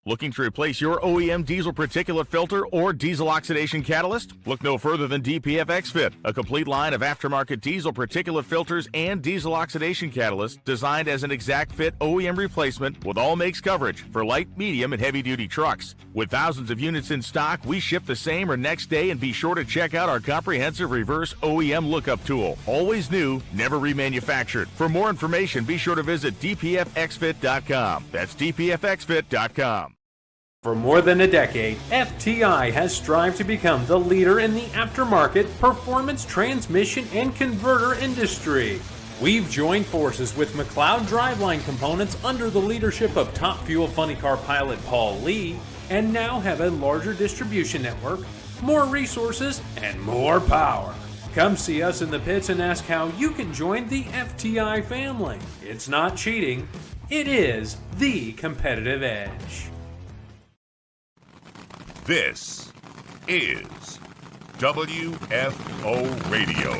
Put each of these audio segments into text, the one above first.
Looking to replace your OEM diesel particulate filter or diesel oxidation catalyst? Look no further than DPF XFit, a complete line of aftermarket diesel particulate filters and diesel oxidation catalysts designed as an exact fit OEM replacement with all makes coverage for light, medium, and heavy-duty trucks. With thousands of units in stock, we ship the same or next day, and be sure to check out our comprehensive reverse OEM lookup tool. Always new, never remanufactured. For more information, be sure to visit dpfxfit.com. That's dpfxfit.com. For more than a decade, FTI has strived to become the leader in the aftermarket performance transmission and converter industry. We've joined forces with McLeod Driveline Components under the leadership of Top Fuel funny car pilot Paul Lee, and now have a larger distribution network, more resources, and more power. Come see us in the pits and ask how you can join the FTI family. It's not cheating, it is the competitive edge. This is WFO Radio.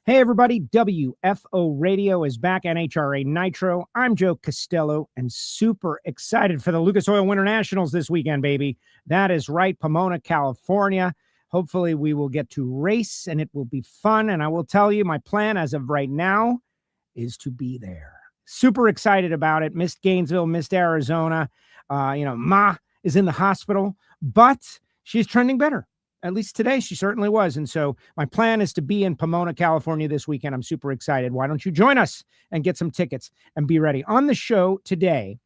Hey everybody, WFO Radio is back, NHRA Nitro. I'm Joe Castello and super excited for the Lucas Oil Winternationals this weekend, baby. That is right, Pomona, California. Hopefully we will get to race and it will be fun. And I will tell you, my plan as of right now is to be there. Super excited about it. Missed Gainesville, missed Arizona. Ma is in the hospital, but she's trending better. At least today, she certainly was. And so my plan is to be in Pomona, California this weekend. I'm super excited. Why don't you join us and get some tickets and be ready? On the show today,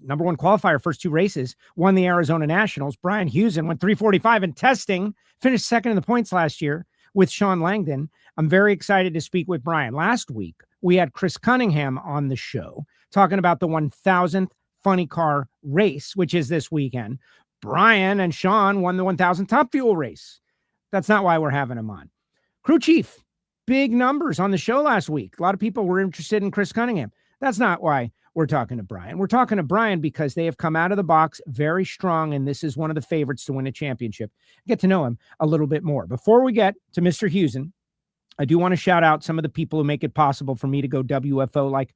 number one qualifier, first two races, won the Arizona Nationals. Brian Husen went 345 in testing, finished second in the points last year with Sean Langdon. I'm very excited to speak with Brian. Last week, we had Chris Cunningham on the show talking about the 1,000th funny car race, which is this weekend. Brian and Sean won the 1,000 Top Fuel race. That's not why we're having him on. Crew chief, big numbers on the show last week. A lot of people were interested in Chris Cunningham. That's not why we're talking to Brian. We're talking to Brian because they have come out of the box very strong, and this is one of the favorites to win a championship. Get to know him a little bit more. Before we get to Mr. Husen, I do want to shout out some of the people who make it possible for me to go WFO, like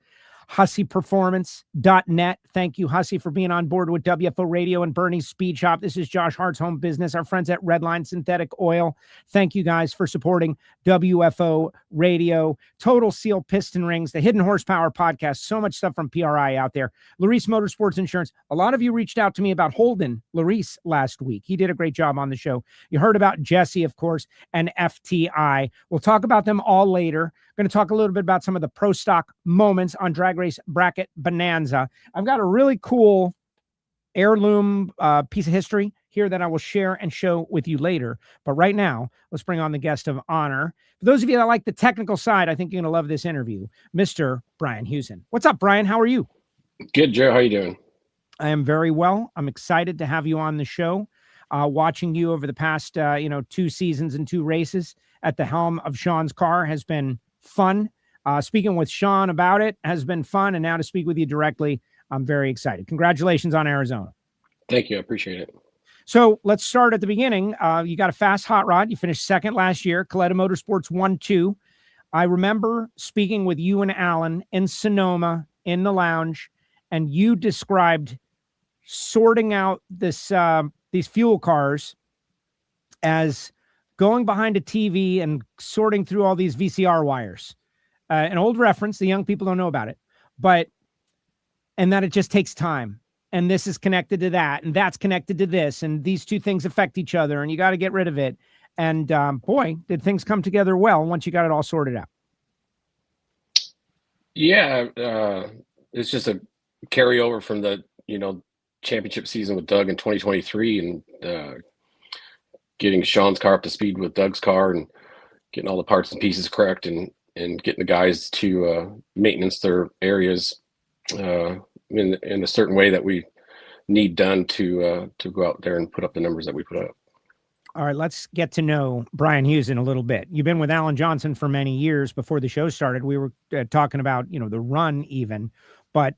HusseyPerformance.net. Thank you, Hussey, for being on board with WFO Radio and Bernie's Speed Shop. This is Josh Hart's home business. Our friends at Redline Synthetic Oil. Thank you guys for supporting WFO Radio. Total Seal Piston Rings, the Hidden Horsepower Podcast. So much stuff from PRI out there. Larice Motorsports Insurance. A lot of you reached out to me about Holden Larice last week. He did a great job on the show. You heard about Jesse, of course, and FTI. We'll talk about them all later. Going to talk a little bit about some of the pro stock moments on Drag Race Bracket Bonanza. I've got a really cool heirloom piece of history here that I will share and show with you later. But right now, let's bring on the guest of honor. For those of you that like the technical side, I think you're going to love this interview, Mr. Brian Husen. What's up, Brian? How are you? Good, Joe. How you doing? I am very well. I'm excited to have you on the show. Watching you over the past, 2 seasons and 2 races at the helm of Sean's car has been fun. Speaking with Sean about it has been fun. And now to speak with you directly, I'm very excited. Congratulations on Arizona. Thank you. I appreciate it. So let's start at the beginning. You got a fast hot rod. You finished second last year. Kalitta Motorsports 1-2. I remember speaking with you and Alan in Sonoma in the lounge, and you described sorting out these fuel cars as going behind a TV and sorting through all these VCR wires. An old reference, the young people don't know about it, and that it just takes time. And this is connected to that, and that's connected to this, and these two things affect each other, and you got to get rid of it. And boy, did things come together well once you got it all sorted out. Yeah, it's just a carryover from the championship season with Doug in 2023, and getting Sean's car up to speed with Doug's car, and getting all the parts and pieces correct, and getting the guys to maintenance their areas in a certain way that we need done to go out there and put up the numbers that we put up. All right, let's get to know Brian Husen a little bit. You've been with Alan Johnson for many years. Before the show started, we were talking about, the run even, but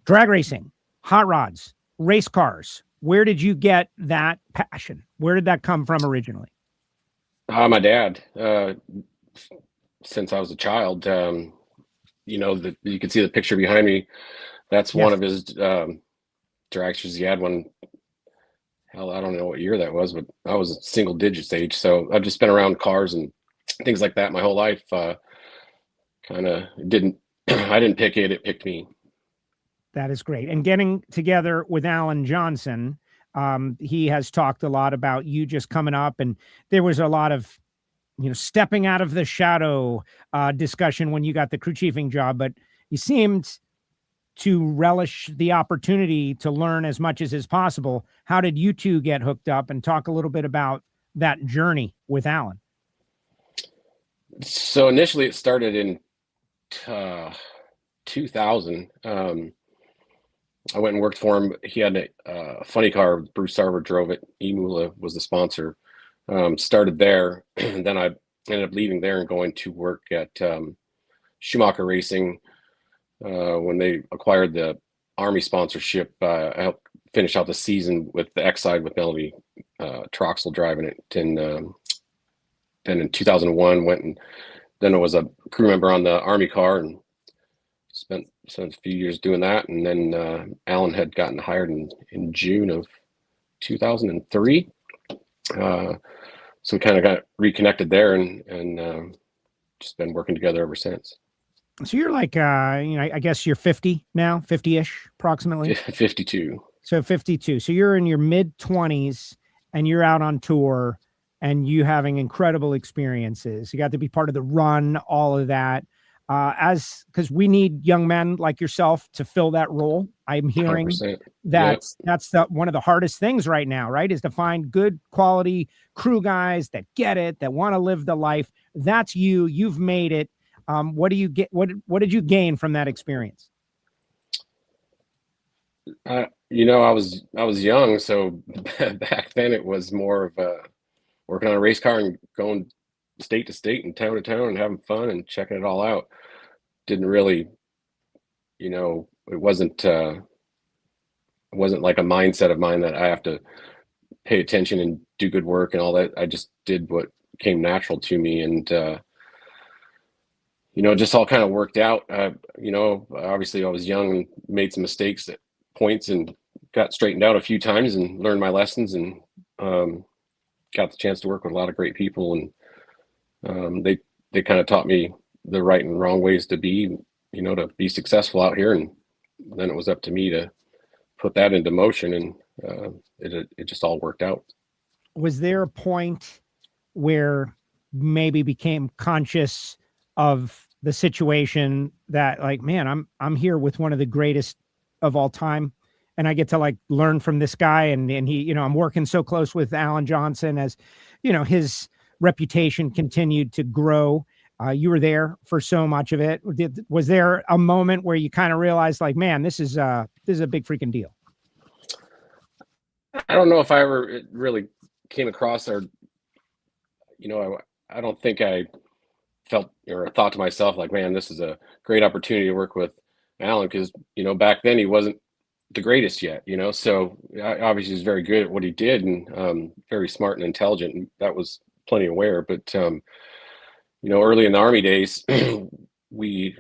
drag racing, hot rods, race cars. Where did you get that passion? Where did that come from originally? My dad, since I was a child, you can see the picture behind me That's one of his dragsters. He had one. Hell, I don't know what year that was, but I was single digits age. So I've just been around cars and things like that my whole life. Kind of didn't. I didn't pick it; it picked me. That is great. And getting together with Alan Johnson, he has talked a lot about you just coming up, and there was a lot of, stepping out of the shadow discussion when you got the crew chiefing job, but you seemed to relish the opportunity to learn as much as is possible. How did you two get hooked up, and talk a little bit about that journey with Alan? So initially it started in 2000. I went and worked for him. He had a funny car. Bruce Sarver drove it. Emula was the sponsor. Started there, and then I ended up leaving there and going to work at Schumacher Racing. When they acquired the Army sponsorship, I helped finish out the season with the X side with Melody Troxel driving it. And then in 2001, went and then I was a crew member on the Army car and spent a few years doing that. And then Alan had gotten hired in June of 2003. So we kind of got reconnected there and just been working together ever since. So you're like, I guess you're 50 now, 50-ish approximately. 52. So 52. So you're in your mid 20s and you're out on tour and you having incredible experiences. You got to be part of the run, all of that. Because we need young men like yourself to fill that role. I'm hearing 100%. that's one of the hardest things right now, right? Is to find good quality crew guys that get it, that want to live the life. That's you. You've made it. What do you get? What did you gain from that experience? I was young, so back then it was more of working on a race car and going state to state and town to town and having fun and checking it all out. Didn't really, it wasn't like a mindset of mine that I have to pay attention and do good work and all that. I just did what came natural to me, and just all kind of worked out. Obviously I was young and made some mistakes at points and got straightened out a few times and learned my lessons, and got the chance to work with a lot of great people, and they kind of taught me the right and wrong ways to be successful out here. And then it was up to me to put that into motion, and it just all worked out. Was there a point where maybe became conscious of the situation that, like, man, I'm here with one of the greatest of all time, and I get to like learn from this guy, and he, I'm working so close with Alan Johnson as, his reputation continued to grow. You were there for so much of it. Was there a moment where you kind of realized, like, man, this is a big freaking deal? I don't know if I ever really came across, or, I don't think I felt or thought to myself like, man, this is a great opportunity to work with Alan, because, back then he wasn't the greatest yet, so obviously he's very good at what he did, and very smart and intelligent, and that was plenty aware. But early in the Army days, we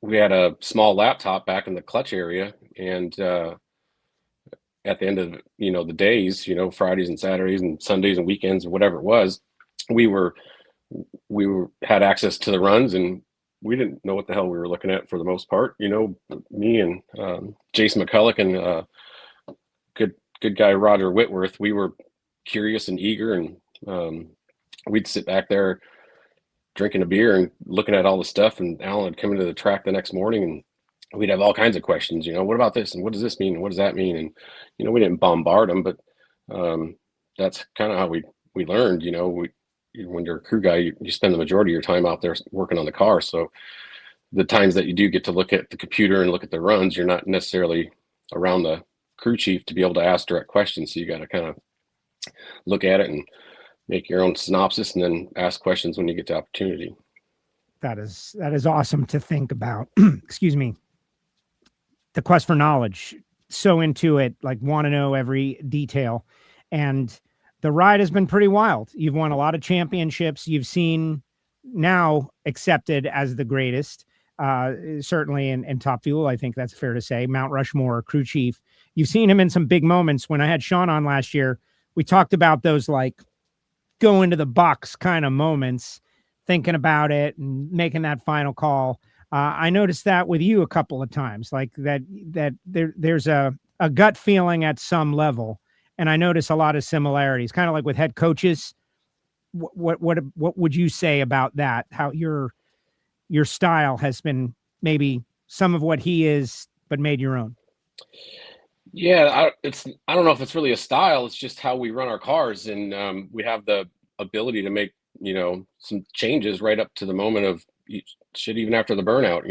had a small laptop back in the clutch area, and at the end of the days, Fridays and Saturdays and Sundays and weekends or whatever it was, we had access to the runs, and we didn't know what the hell we were looking at for the most part. Me and Jason McCulloch and good guy Roger Whitworth, we were curious and eager, and we'd sit back there drinking a beer and looking at all the stuff, and Alan would come into the track the next morning, and we'd have all kinds of questions. What about this, and what does this mean, and what does that mean? And we didn't bombard them, but that's kind of how we learned. When you're a crew guy, you spend the majority of your time out there working on the car. So the times that you do get to look at the computer and look at the runs, you're not necessarily around the crew chief to be able to ask direct questions. So you got to kind of look at it and make your own synopsis, and then ask questions when you get the opportunity. That is awesome to think about. Excuse me. The quest for knowledge, so into it, like want to know every detail. And the ride has been pretty wild. You've won a lot of championships. You've seen now accepted as the greatest. certainly in Top Fuel. I think that's fair to say. Mount Rushmore, crew chief. You've seen him in some big moments. When I had Sean on last year, we talked about those like go into the box kind of moments, thinking about it and making that final call. I noticed that with you a couple of times, like that there's a gut feeling at some level. And I notice a lot of similarities, kind of like with head coaches. What would you say about that? How your style has been maybe some of what he is, but made your own? Yeah, I don't know if it's really a style. It's just how we run our cars, and we have the ability to make some changes right up to the moment of shit, even after the burnout.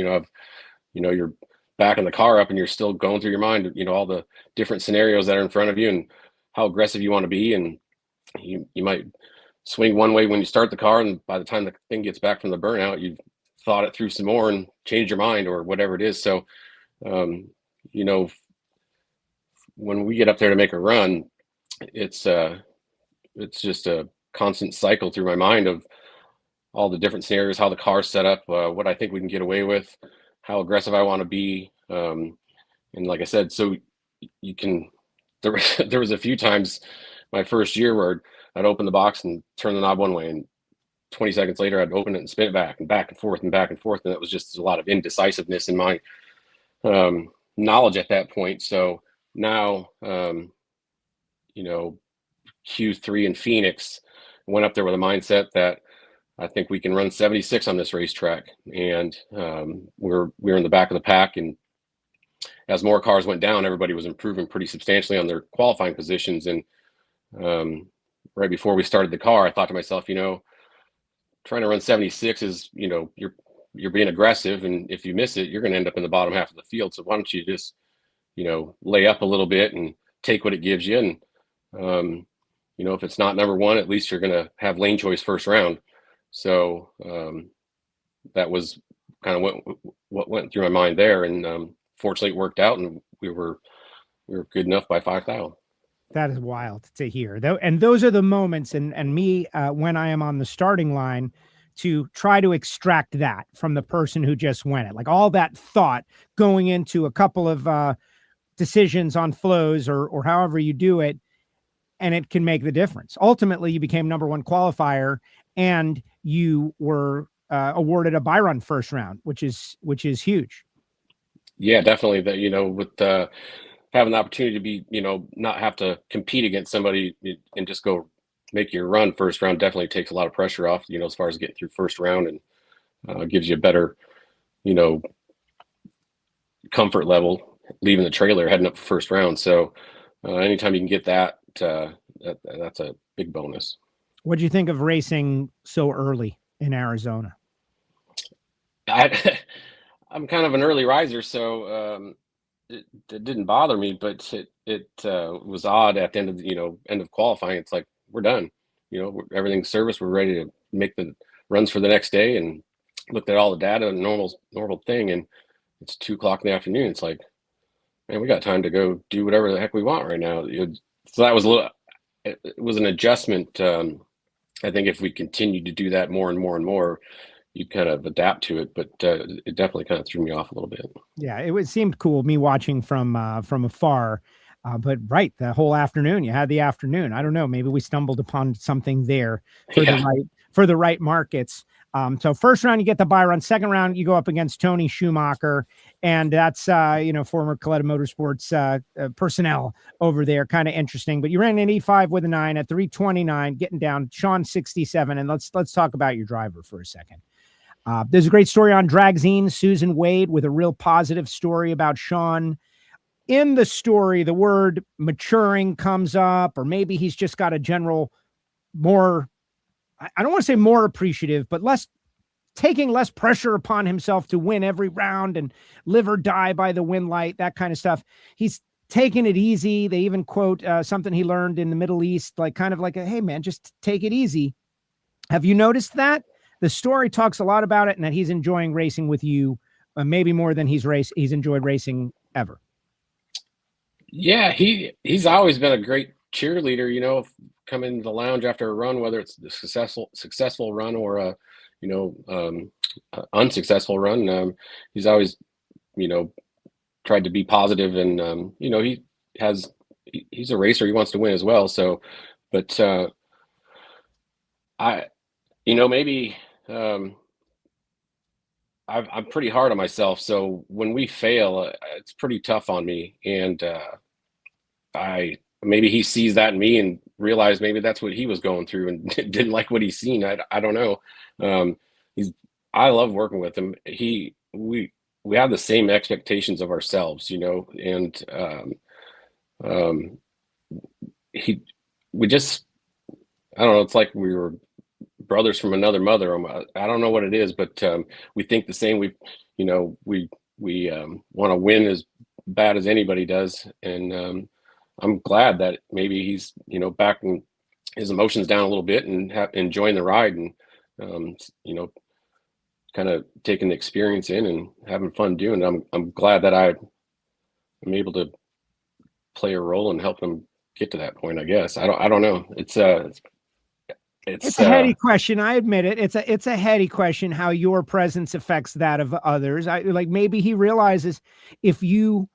You're backing the car up and you're still going through your mind, all the different scenarios that are in front of you and how aggressive you want to be, and you might swing one way when you start the car, and by the time the thing gets back from the burnout, you've thought it through some more and changed your mind or whatever it is. So, when we get up there to make a run, it's just a constant cycle through my mind of all the different scenarios, how the car's set up, what I think we can get away with, how aggressive I want to be. And like I said, so there was a few times my first year where I'd open the box and turn the knob one way, and 20 seconds later I'd open it and spin it back and back and forth and back and forth. And it was just a lot of indecisiveness in my knowledge at that point. So now, Q3 in Phoenix, went up there with a mindset that I think we can run 76 on this racetrack. And we're in the back of the pack. And as more cars went down, everybody was improving pretty substantially on their qualifying positions. And right before we started the car, I thought to myself, trying to run 76 is, you're being aggressive. And if you miss it, you're going to end up in the bottom half of the field. So why don't you just, lay up a little bit and take what it gives you. And, if it's not number one, at least you're going to have lane choice first round. So that was kind of what went through my mind there. And fortunately it worked out, and we were good enough by 5 thou. That is wild to hear, though. And those are the moments, and me, when I am on the starting line, to try to extract that from the person who just went it, like all that thought going into a couple of decisions on flows or however you do it, and it can make the difference. Ultimately, you became number one qualifier, and you were awarded a buy run first round, which is huge. Yeah, definitely. That with having the opportunity to be, not have to compete against somebody and just go make your run first round definitely takes a lot of pressure off, as far as getting through first round, and gives you a better, comfort level leaving the trailer heading up first round. So anytime you can get that, that's a big bonus. What do you think of racing so early in Arizona? I'm kind of an early riser, so it didn't bother me, but it was odd at the end of end of qualifying. It's like, we're done, everything's serviced. We're ready to make the runs for the next day, and looked at all the data, normal thing, and it's 2:00 in the afternoon. It's like, man, we got time to go do whatever the heck we want right now. So that was it was an adjustment. I think if we continued to do that more and more and more, you kind of adapt to it, but it definitely kind of threw me off a little bit. Yeah, it seemed cool, me watching from afar. But right, the whole afternoon, you had the afternoon. I don't know, maybe we stumbled upon something there for the right markets. So first round, you get the buy run. Second round, you go up against Tony Schumacher, and that's former Kalitta Motorsports personnel over there. Kind of interesting. But you ran an 85 with a 9 at 329, getting down. Sean 67, and let's talk about your driver for a second. There's a great story on Dragzine, Susan Wade, with a real positive story about Sean. In the story, the word maturing comes up, or maybe he's just got a general more, I don't want to say more appreciative, but taking less pressure upon himself to win every round and live or die by the win light, that kind of stuff. He's taking it easy. They even quote something he learned in the Middle East, like kind of like, hey man, just take it easy. Have you noticed that? The story talks a lot about it, and that he's enjoying racing with you, maybe more than he's enjoyed racing ever. Yeah, he's always been a great cheerleader, come into the lounge after a run, whether it's a successful run or unsuccessful run. He's always, tried to be positive, and he's a racer. He wants to win as well. So, but maybe I'm pretty hard on myself. So when we fail, it's pretty tough on me, and maybe he sees that in me and realized maybe that's what he was going through and didn't like what he's seen. I don't know. I love working with him. We have the same expectations of ourselves, and we just, I don't know. It's like we were brothers from another mother. I don't know what it is, but we think the same. We want to win as bad as anybody does, and I'm glad that maybe he's backing his emotions down a little bit and enjoying the ride, and kind of taking the experience in and having fun doing it. I'm glad that I'm able to play a role and help him get to that point. I guess I don't know. It's a heady question. I admit it. It's a heady question how your presence affects that of others. Maybe he realizes if you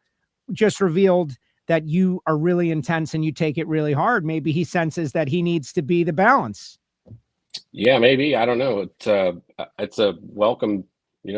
just revealed that you are really intense and you take it really hard, maybe he senses that he needs to be the balance. Yeah, maybe. I don't know. It's a welcome,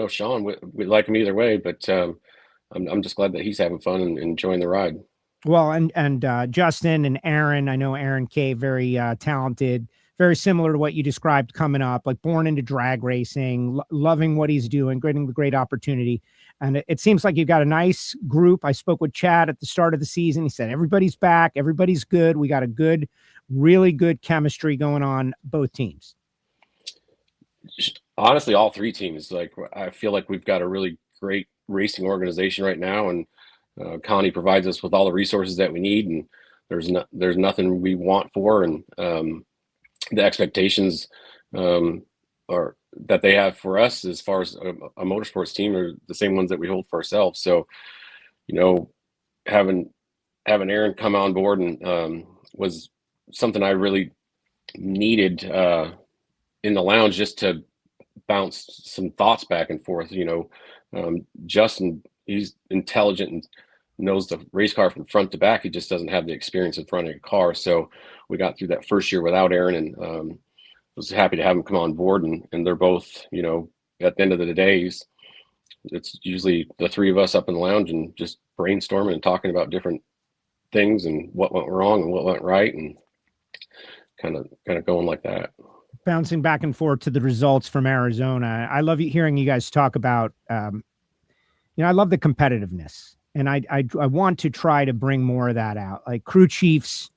Sean, we like him either way, but I'm just glad that he's having fun and enjoying the ride. Well, and Justin and Aaron, I know Aaron K, very talented, very similar to what you described coming up, like born into drag racing, loving what he's doing, getting the great opportunity. And it seems like you've got a nice group. I spoke with Chad at the start of the season. He said, everybody's back. Everybody's good. We got a really good chemistry going on both teams. Honestly, all three teams, I feel like we've got a really great racing organization right now. And Connie provides us with all the resources that we need. And there's nothing we want for. And the expectations are that they have for us as far as a motorsports team are the same ones that we hold for ourselves. So, having Aaron come on board and was something I really needed in the lounge, just to bounce some thoughts back and forth. Justin, he's intelligent and knows the race car from front to back. He just doesn't have the experience in front of a car. So we got through that first year without Aaron, and was happy to have him come on board. And they're both, at the end of the day, it's usually the three of us up in the lounge and just brainstorming and talking about different things and what went wrong and what went right, and kind of going like that. Bouncing back and forth to the results from Arizona. I love hearing you guys talk about, I love the competitiveness, and I want to try to bring more of that out. Like crew chiefs.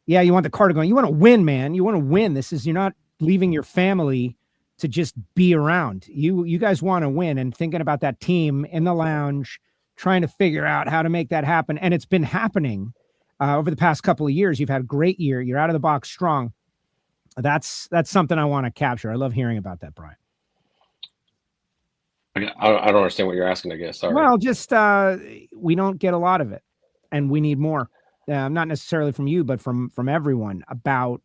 Yeah. You want the car to go. You want to win, man. You want to win. You're not leaving your family to just be around. You guys want to win, and thinking about that team in the lounge, trying to figure out how to make that happen. And it's been happening over the past couple of years. You've had a great year. You're out of the box strong. That's something I want to capture. I love hearing about that, Brian. I don't understand what you're asking, I guess. Sorry. Well, just we don't get a lot of it, and we need more. Not necessarily from you, but from everyone. About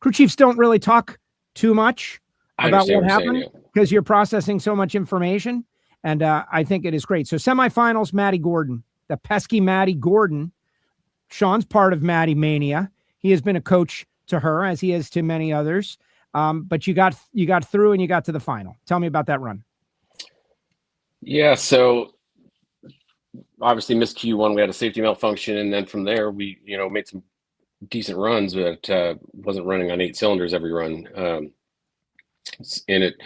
crew chiefs don't really talk too much about what happened because you're processing so much information, and I think it is great. So semifinals, Matty Gordon, the pesky Matty Gordon. Sean's part of Matty Mania. He has been a coach to her, as he is to many others. But you got through and you got to the final. Tell me about that run. Yeah, so obviously missed Q1. We had a safety malfunction, and then from there we made some decent runs, but wasn't running on 8 cylinders every run. And it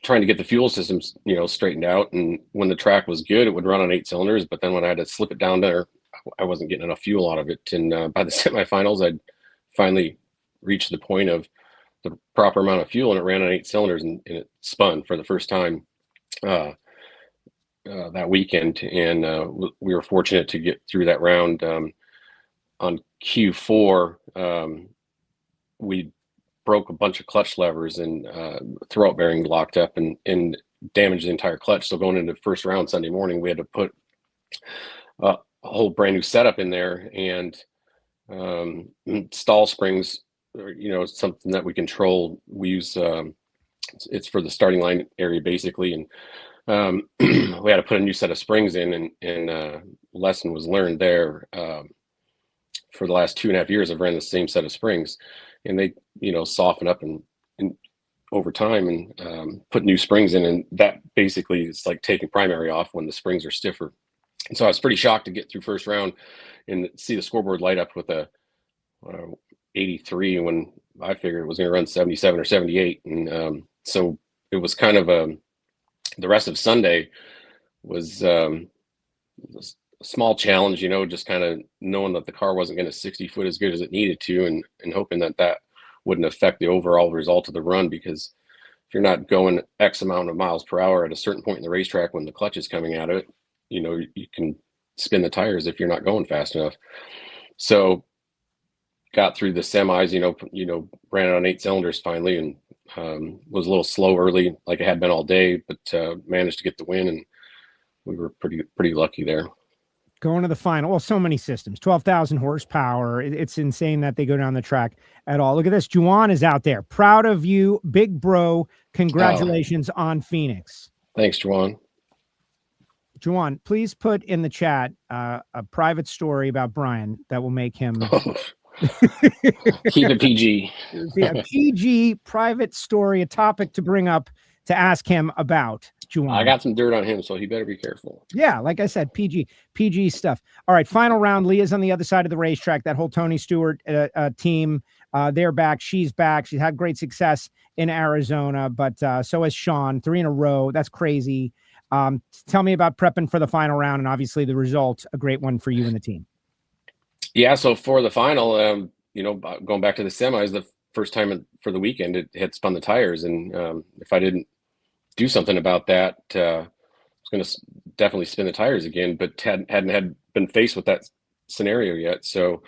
trying to get the fuel systems straightened out, and when the track was good, it would run on 8 cylinders, but then when I had to slip it down there, I wasn't getting enough fuel out of it. And by the semifinals, I'd finally reached the point of the proper amount of fuel, and it ran on 8 cylinders, and it spun for the first time that weekend. And we were fortunate to get through that round. On Q4, we broke a bunch of clutch levers, and throwout bearing locked up and damaged the entire clutch. So going into the first round Sunday morning, we had to put a whole brand new setup in there, and stall springs something that we control. We use it's for the starting line area basically, and we had to put a new set of springs in, and lesson was learned there. For the last 2.5 years, I've ran the same set of springs, and they soften up and over time, and put new springs in, and that basically is like taking primary off when the springs are stiffer. And so I was pretty shocked to get through first round and see the scoreboard light up with a 83 when I figured it was going to run 77 or 78. And so it was kind of the rest of Sunday was a small challenge, just kind of knowing that the car wasn't going to 60 foot as good as it needed to, and hoping that wouldn't affect the overall result of the run, because if you're not going X amount of miles per hour at a certain point in the racetrack when the clutch is coming out of it, you can spin the tires if you're not going fast enough. So got through the semis, ran it on 8 cylinders finally, and was a little slow early, like I had been all day, but managed to get the win, and we were pretty lucky there. Going to the final. Well, so many systems, 12,000 horsepower. It's insane that they go down the track at all. Look at this. Juwan is out there. Proud of you, big bro. Congratulations on Phoenix. Thanks, Juwan. Juwan, please put in the chat a private story about Brian that will make him keep it PG. A PG private story, a topic to bring up to ask him about. Juwan. I got some dirt on him, so he better be careful. Yeah, like I said, PG stuff. All right, final round. Leah's on the other side of the racetrack. That whole Tony Stewart team, they're back. She's back. She's had great success in Arizona, but so has Sean. 3 in a row. That's crazy. Tell me about prepping for the final round, and obviously the result, a great one for you and the team. Yeah, so for the final, going back to the semis, the first time for the weekend, it had spun the tires, and if I didn't do something about that, I was going to definitely spin the tires again, but hadn't been faced with that scenario yet. So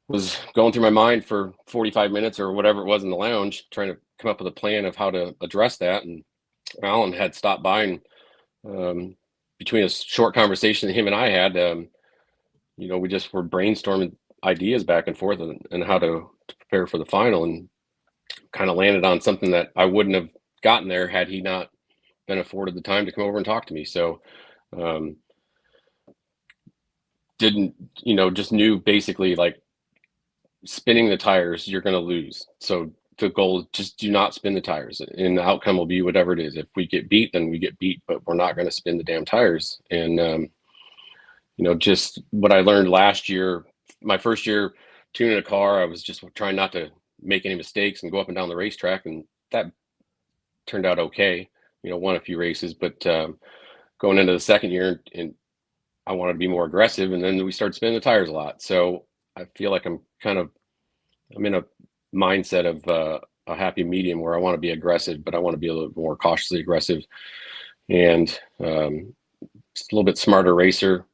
was going through my mind for 45 minutes or whatever it was in the lounge, trying to come up with a plan of how to address that. And Alan had stopped by, and between a short conversation that him and I had, we just were brainstorming ideas back and forth and how to prepare for the final, and kind of landed on something that I wouldn't have gotten there had he not been afforded the time to come over and talk to me. So just knew basically, like, spinning the tires, you're going to lose. So the goal is just do not spin the tires, and the outcome will be whatever it is. If we get beat, then we get beat, but we're not going to spin the damn tires. And just what I learned last year, my first year tuning a car, I was just trying not to make any mistakes and go up and down the racetrack, and that turned out okay. Won a few races, but going into the second year, and I wanted to be more aggressive, and then we started spinning the tires a lot. So I feel like I'm in a mindset of a happy medium where I want to be aggressive, but I want to be a little more cautiously aggressive, and just a little bit smarter racer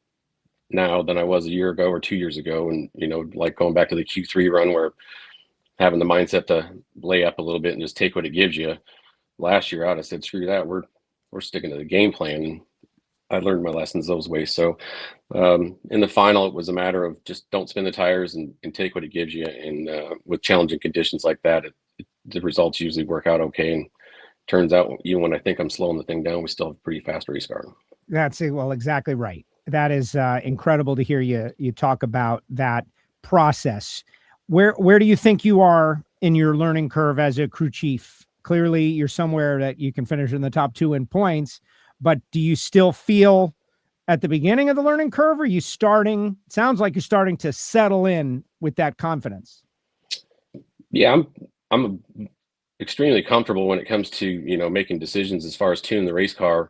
now than I was a year ago or 2 years ago. And like going back to the Q3 run, where having the mindset to lay up a little bit and just take what it gives you. Last year out, I said, screw that, we're sticking to the game plan, and I learned my lessons those ways. So in the final, it was a matter of just don't spin the tires and take what it gives you. And with challenging conditions like that, the results usually work out okay. And turns out, even when I think I'm slowing the thing down, we still have a pretty fast race car. That's exactly right. That is incredible to hear you talk about that process. Where do you think you are in your learning curve as a crew chief? Clearly, you're somewhere that you can finish in the top 2 in points, but do you still feel at the beginning of the learning curve? Or are you starting? It sounds like you're starting to settle in with that confidence. Yeah, I'm extremely comfortable when it comes to making decisions as far as tuning the race car.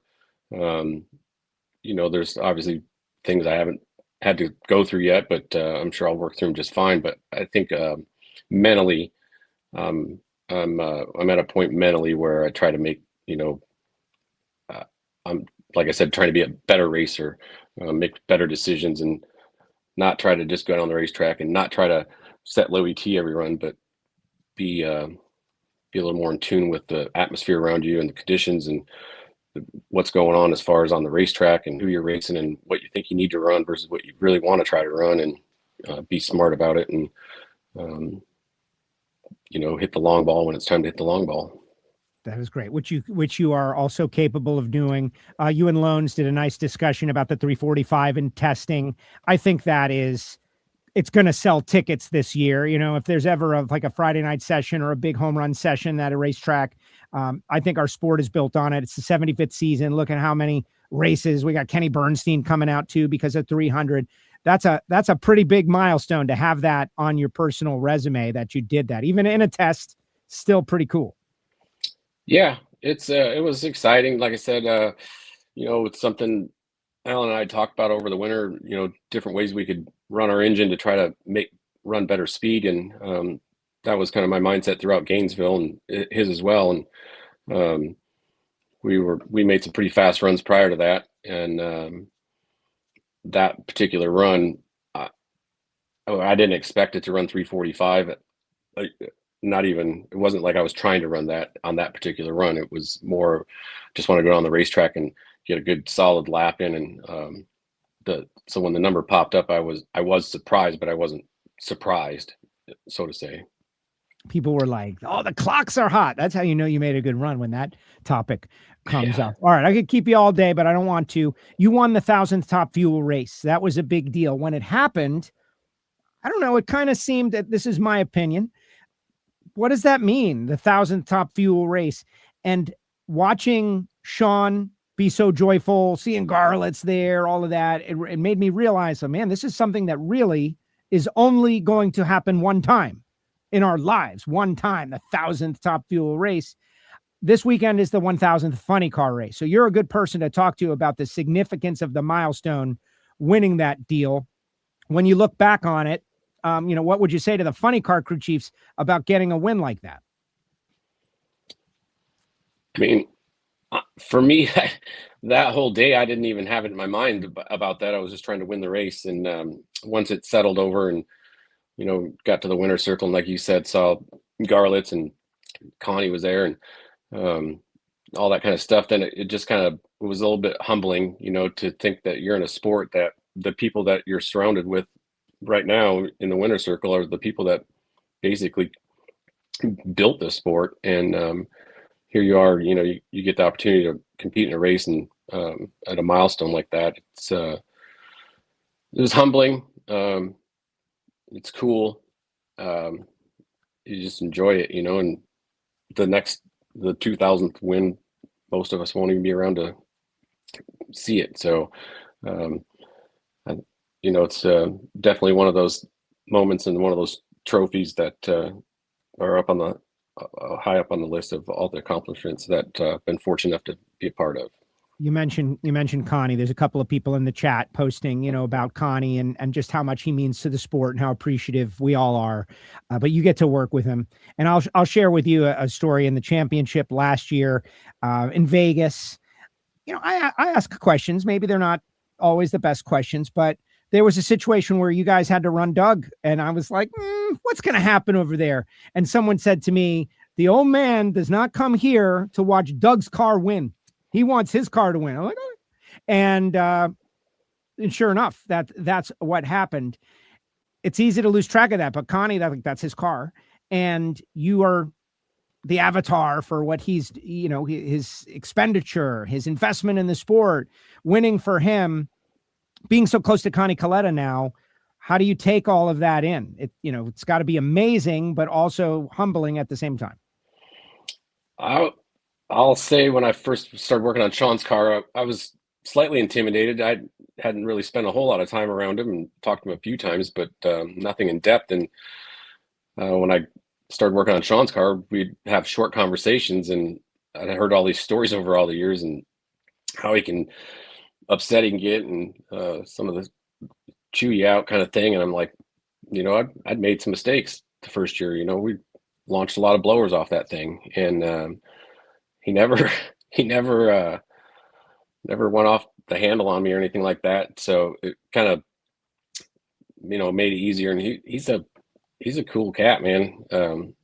There's obviously things I haven't had to go through yet, but I'm sure I'll work through them just fine. But I think mentally, I'm at a point mentally where I try to make, I'm, like I said, trying to be a better racer, make better decisions, and not try to just go down the racetrack and not try to set low ET every run, but be a little more in tune with the atmosphere around you and the conditions and what's going on as far as on the racetrack and who you're racing and what you think you need to run versus what you really want to try to run, and be smart about it. And hit the long ball when it's time to hit the long ball. That is great, which you are also capable of doing. You and Loans did a nice discussion about the 345 and testing. I think it's going to sell tickets this year. If there's ever a Friday night session or a big home run session at a racetrack, I think our sport is built on it. It's the 75th season. Look at how many races we got. Kenny Bernstein coming out too because of 300. That's a pretty big milestone to have that on your personal resume that you did that, even in a test. Still pretty cool. Yeah, it was exciting. Like I said, it's something Alan and I talked about over the winter, different ways we could run our engine to try to run better speed. And that was kind of my mindset throughout Gainesville and his as well. And we made some pretty fast runs prior to that. And that particular run, I didn't expect it to run 345. It wasn't like I was trying to run that on that particular run. It was more just want to go on the racetrack and get a good solid lap in. And so when the number popped up, I was surprised, but I wasn't surprised, so to say. People were like, "Oh, the clocks are hot." That's how you know you made a good run when that topic comes up. All right, I could keep you all day, but I don't want to. You won the 1,000th Top Fuel race. That was a big deal. When it happened, I don't know, it kind of seemed that, this is my opinion, what does that mean, the 1,000th Top Fuel race? And watching Sean be so joyful, seeing Garlits there, all of that, it made me realize, oh man, this is something that really is only going to happen one time in our lives. One time, the 1,000th Top Fuel race. This weekend is the 1,000th Funny Car race. So you're a good person to talk to about the significance of the milestone, winning that deal. When you look back on it, what would you say to the Funny Car crew chiefs about getting a win like that? I mean, for me, that whole day, I didn't even have it in my mind about that. I was just trying to win the race. And once it settled over and, got to the winner's circle, and like you said, saw Garlits and Connie was there and all that kind of stuff, then it just kind of was a little bit humbling, to think that you're in a sport that the people that you're surrounded with right now in the winner's circle are the people that basically built the sport. And here you are, you get the opportunity to compete in a race and at a milestone like that. It was humbling. It's cool. You just enjoy it, and the 2000th win, most of us won't even be around to see it. So, it's definitely one of those moments and one of those trophies that are up on the high up on the list of all the accomplishments that I've been fortunate enough to be a part of. You mentioned Connie. There's a couple of people in the chat posting, about Connie and just how much he means to the sport and how appreciative we all are. But you get to work with him. And I'll share with you a story in the championship last year in Vegas. I ask questions. Maybe they're not always the best questions, but there was a situation where you guys had to run Doug. And I was like, what's going to happen over there? And someone said to me, the old man does not come here to watch Doug's car win. He wants his car to win. I'm like, oh. And sure enough, that's what happened. It's easy to lose track of that, but Connie, that's his car. And you are the avatar for what he's, his expenditure, his investment in the sport, winning for him, being so close to Connie Kalitta now. How do you take all of that in? It's got to be amazing, but also humbling at the same time. I'll say when I first started working on Sean's car, I was slightly intimidated. I hadn't really spent a whole lot of time around him and talked to him a few times, but nothing in depth. And when I started working on Sean's car, we'd have short conversations, and I heard all these stories over all the years and how he can upset he can get and some of the chew you out kind of thing. And I'm like, I'd made some mistakes the first year. We launched a lot of blowers off that thing, and he never went off the handle on me or anything like that. So it kind of, made it easier. And he's a cool cat, man.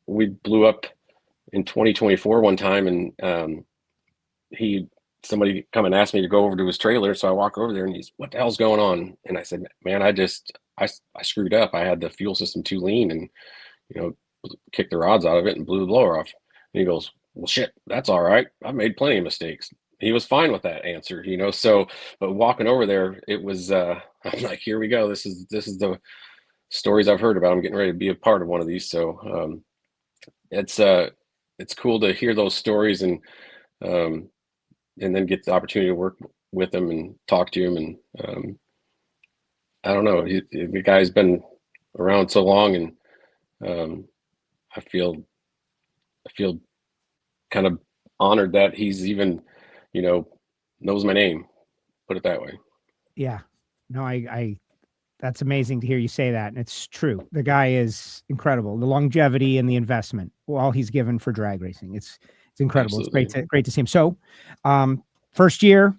We blew up in 2024 one time, and somebody come and asked me to go over to his trailer. So I walk over there and he's, what the hell's going on? And I said, man, I just I screwed up. I had the fuel system too lean and, kicked the rods out of it and blew the blower off. And he goes, well, shit, that's all right. I've made plenty of mistakes. He was fine with that answer, so, but walking over there, it was, I'm like, here we go. This is the stories I've heard about. I'm getting ready to be a part of one of these. So, it's cool to hear those stories and then get the opportunity to work with them and talk to him. And, I don't know, the guy's been around so long, and, I feel kind of honored that he's even, knows my name, put it that way. Yeah, no, I that's amazing to hear you say that. And it's true. The guy is incredible. The longevity and the investment, all he's given for drag racing. It's incredible. Absolutely. It's great to see him. So, first year,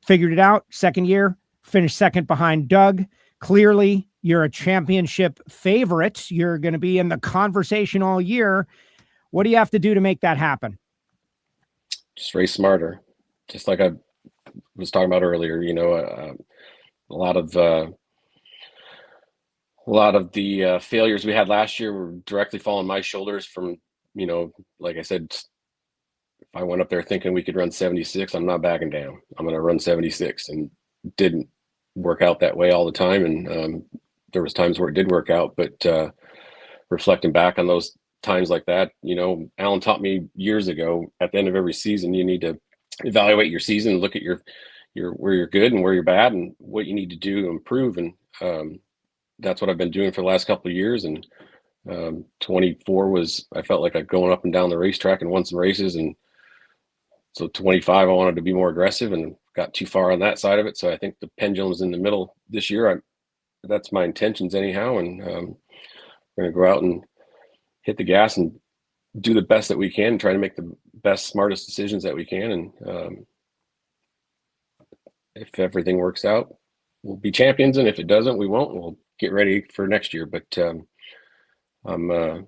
figured it out. Second year, finished second behind Doug. Clearly, you're a championship favorite. You're going to be in the conversation all year. What do you have to do to make that happen? Just race smarter. Just like I was talking about earlier, a lot of the failures we had last year were directly falling on my shoulders from, like I said, if I went up there thinking we could run 76, I'm not backing down. I'm going to run 76, and didn't work out that way all the time. And there was times where it did work out, but reflecting back on those times like that, Alan taught me years ago, at the end of every season, you need to evaluate your season, look at your where you're good and where you're bad and what you need to do to improve. And that's what I've been doing for the last couple of years. And 24 was, I felt like I'd going up and down the racetrack and won some races. And so 25, I wanted to be more aggressive and got too far on that side of it. So I think the pendulum's in the middle this year. That's my intentions anyhow. And we're going to go out and hit the gas and do the best that we can and try to make the best, smartest decisions that we can. And if everything works out, we'll be champions. And if it doesn't, we won't. We'll get ready for next year. But I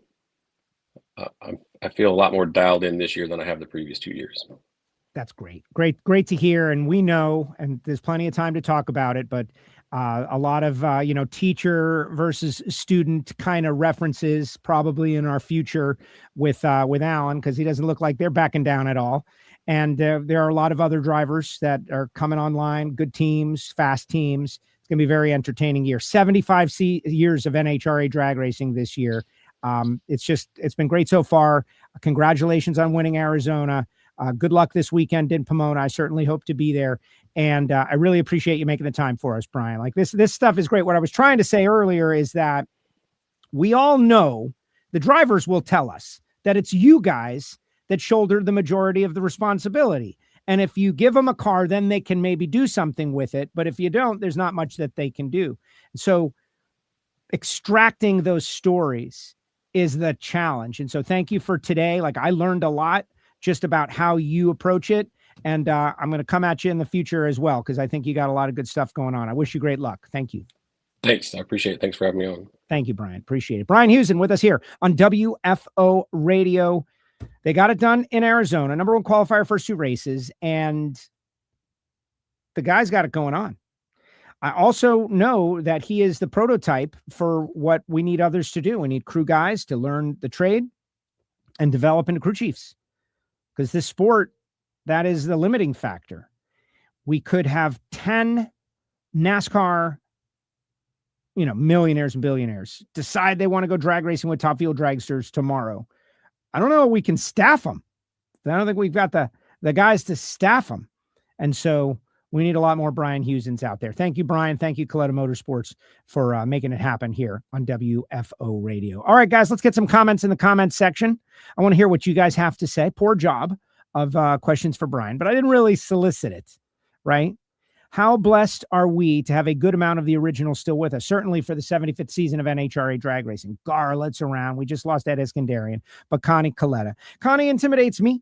feel a lot more dialed in this year than I have the previous 2 years. That's great to hear. And we know, and there's plenty of time to talk about it, but a lot of, teacher versus student kind of references probably in our future with Alan, because he doesn't look like they're backing down at all. And there are a lot of other drivers that are coming online, good teams, fast teams. It's going to be a very entertaining year. 75 years of NHRA drag racing this year. It's been great so far. Congratulations on winning Arizona. Good luck this weekend in Pomona. I certainly hope to be there. And I really appreciate you making the time for us, Brian. Like this stuff is great. What I was trying to say earlier is that we all know, the drivers will tell us, that it's you guys that shoulder the majority of the responsibility. And if you give them a car, then they can maybe do something with it. But if you don't, there's not much that they can do. So extracting those stories is the challenge. And so thank you for today. Like, I learned a lot just about how you approach it. And I'm going to come at you in the future as well, because I think you got a lot of good stuff going on. I wish you great luck. Thank you. Thanks. I appreciate it. Thanks for having me on. Thank you, Brian. Appreciate it. Brian Husen with us here on WFO Radio. They got it done in Arizona. Number one qualifier, first two races. And the guy's got it going on. I also know that he is the prototype for what we need others to do. We need crew guys to learn the trade and develop into crew chiefs. Because this sport, that is the limiting factor. We could have 10 NASCAR, millionaires and billionaires decide they want to go drag racing with Top Fuel dragsters tomorrow. I don't know if we can staff them. I don't think we've got the guys to staff them. And so we need a lot more Brian Husens out there. Thank you, Brian. Thank you, Kalitta Motorsports, for making it happen here on WFO Radio. All right, guys, let's get some comments in the comments section. I want to hear what you guys have to say. Poor job of questions for Brian, but I didn't really solicit it, right? How blessed are we to have a good amount of the original still with us? Certainly for the 75th season of NHRA drag racing. Garlett's around. We just lost Ed Eskandarian, but Connie Kalitta. Connie intimidates me.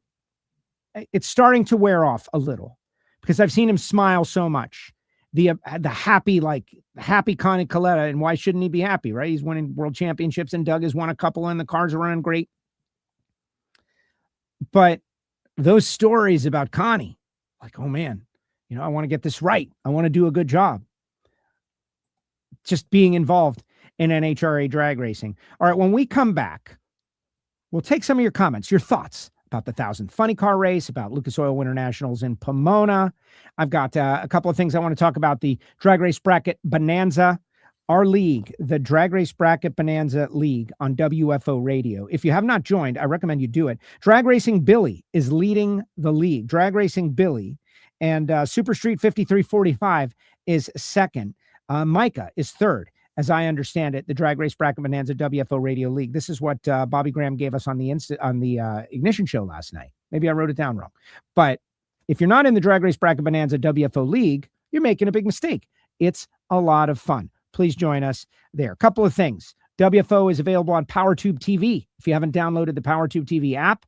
It's starting to wear off a little because I've seen him smile so much. The happy Connie Kalitta, and why shouldn't he be happy, right? He's winning world championships, and Doug has won a couple, and the cars are running great. But those stories about Connie, like, oh man, I want to get this right. I want to do a good job. just being involved in NHRA drag racing. All right, when we come back, we'll take some of your comments, your thoughts about the 1,000th Funny Car Race, about Lucas Oil Winternationals in Pomona. I've got a couple of things I want to talk about. The Drag Race Bracket Bonanza, our league, the Drag Race Bracket Bonanza League on WFO Radio. If you have not joined, I recommend you do it. Drag Racing Billy is leading the league. Drag Racing Billy and Super Street 5345 is second. Micah is third. As I understand it, the Drag Race Bracket Bonanza WFO Radio League. This is what Bobby Graham gave us on the Ignition show last night. Maybe I wrote it down wrong. But if you're not in the Drag Race Bracket Bonanza WFO League, you're making a big mistake. It's a lot of fun. Please join us there. A couple of things. WFO is available on PowerTube TV. If you haven't downloaded the PowerTube TV app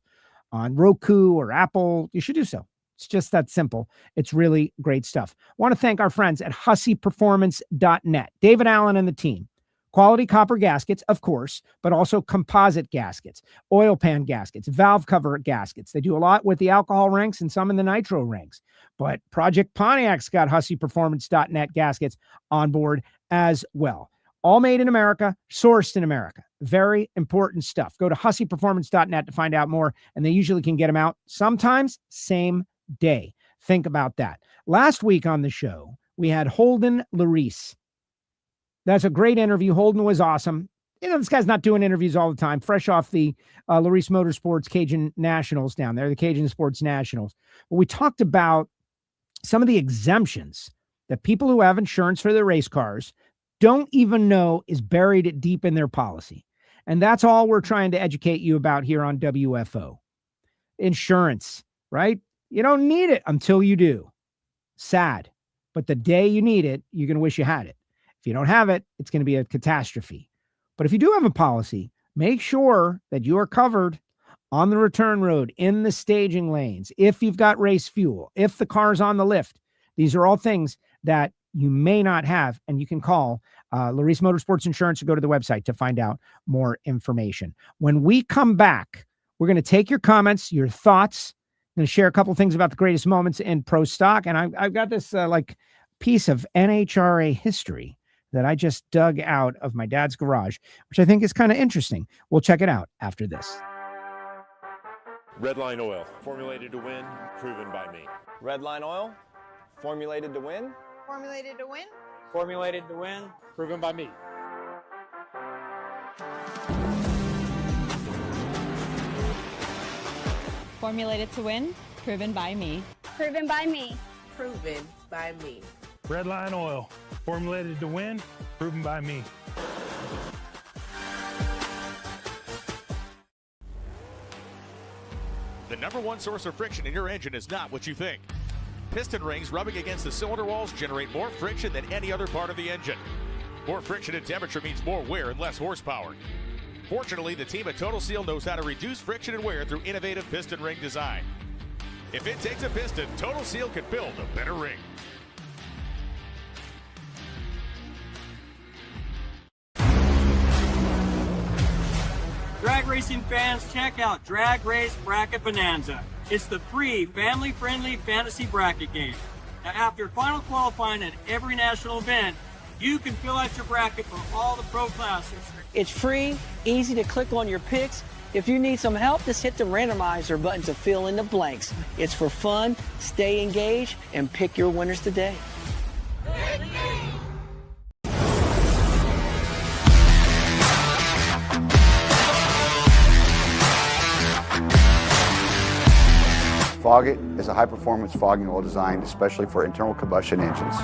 on Roku or Apple, you should do so. It's just that simple. It's really great stuff. I want to thank our friends at HusseyPerformance.net. David Allen and the team. Quality copper gaskets, of course, but also composite gaskets, oil pan gaskets, valve cover gaskets. They do a lot with the alcohol ranks and some in the nitro ranks. But Project Pontiac's got HusseyPerformance.net gaskets on board as well. All made in America, sourced in America. Very important stuff. Go to HusseyPerformance.net to find out more, and they usually can get them out sometimes same day. Think about that. Last week on the show, we had Holden Larice. That's a great interview. Holden was awesome. You know, this guy's not doing interviews all the time, fresh off the Larice Motorsports Cajun Nationals down there, the Cajun Sports Nationals. But we talked about some of the exemptions that people who have insurance for their race cars don't even know is buried deep in their policy. And that's all we're trying to educate you about here on WFO. Insurance, right? You don't need it until you do. Sad. But the day you need it, you're going to wish you had it. If you don't have it, it's going to be a catastrophe. But if you do have a policy, make sure that you are covered on the return road, in the staging lanes, if you've got race fuel, if the car's on the lift. These are all things that you may not have, and you can call Larice Motorsports Insurance or go to the website to find out more information. When we come back, we're going to take your comments, your thoughts. I'm going to share a couple things about the greatest moments in pro stock, and I've got this piece of NHRA history that I just dug out of my dad's garage, which I think is kind of interesting. We'll check it out after this. Redline Oil, formulated to win, proven by me. Redline Oil, formulated to win. Formulated to win. Formulated to win, proven by me. Formulated to win, proven by me. Proven by me. Proven by me. Redline Oil, formulated to win, proven by me. The number one source of friction in your engine is not what you think. Piston rings rubbing against the cylinder walls generate more friction than any other part of the engine. More friction and temperature means more wear and less horsepower. Fortunately, the team at Total Seal knows how to reduce friction and wear through innovative piston ring design. If it takes a piston, Total Seal can build a better ring. Drag racing fans, check out Drag Race Bracket Bonanza. It's the free, family-friendly fantasy bracket game. Now, after final qualifying at every national event, you can fill out your bracket for all the pro classes. It's free, easy to click on your picks. If you need some help, just hit the randomizer button to fill in the blanks. It's for fun, stay engaged, and pick your winners today. Foggett is a high-performance fogging oil designed especially for internal combustion engines.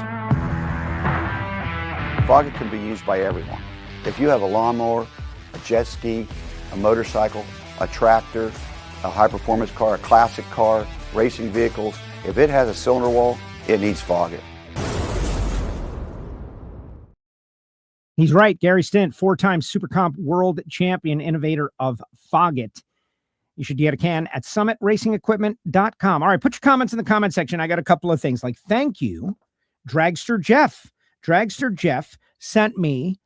Foggett can be used by everyone. If you have a lawnmower, a jet ski, a motorcycle, a tractor, a high-performance car, a classic car, racing vehicles, if it has a cylinder wall, it needs Foggett. He's right. Gary Stint, four-time Super Comp World Champion, innovator of Foggett. You should get a can at summit-racingequipment.com. All right, put your comments in the comment section. I got a couple of things like thank you, Dragster Jeff. Dragster Jeff sent me,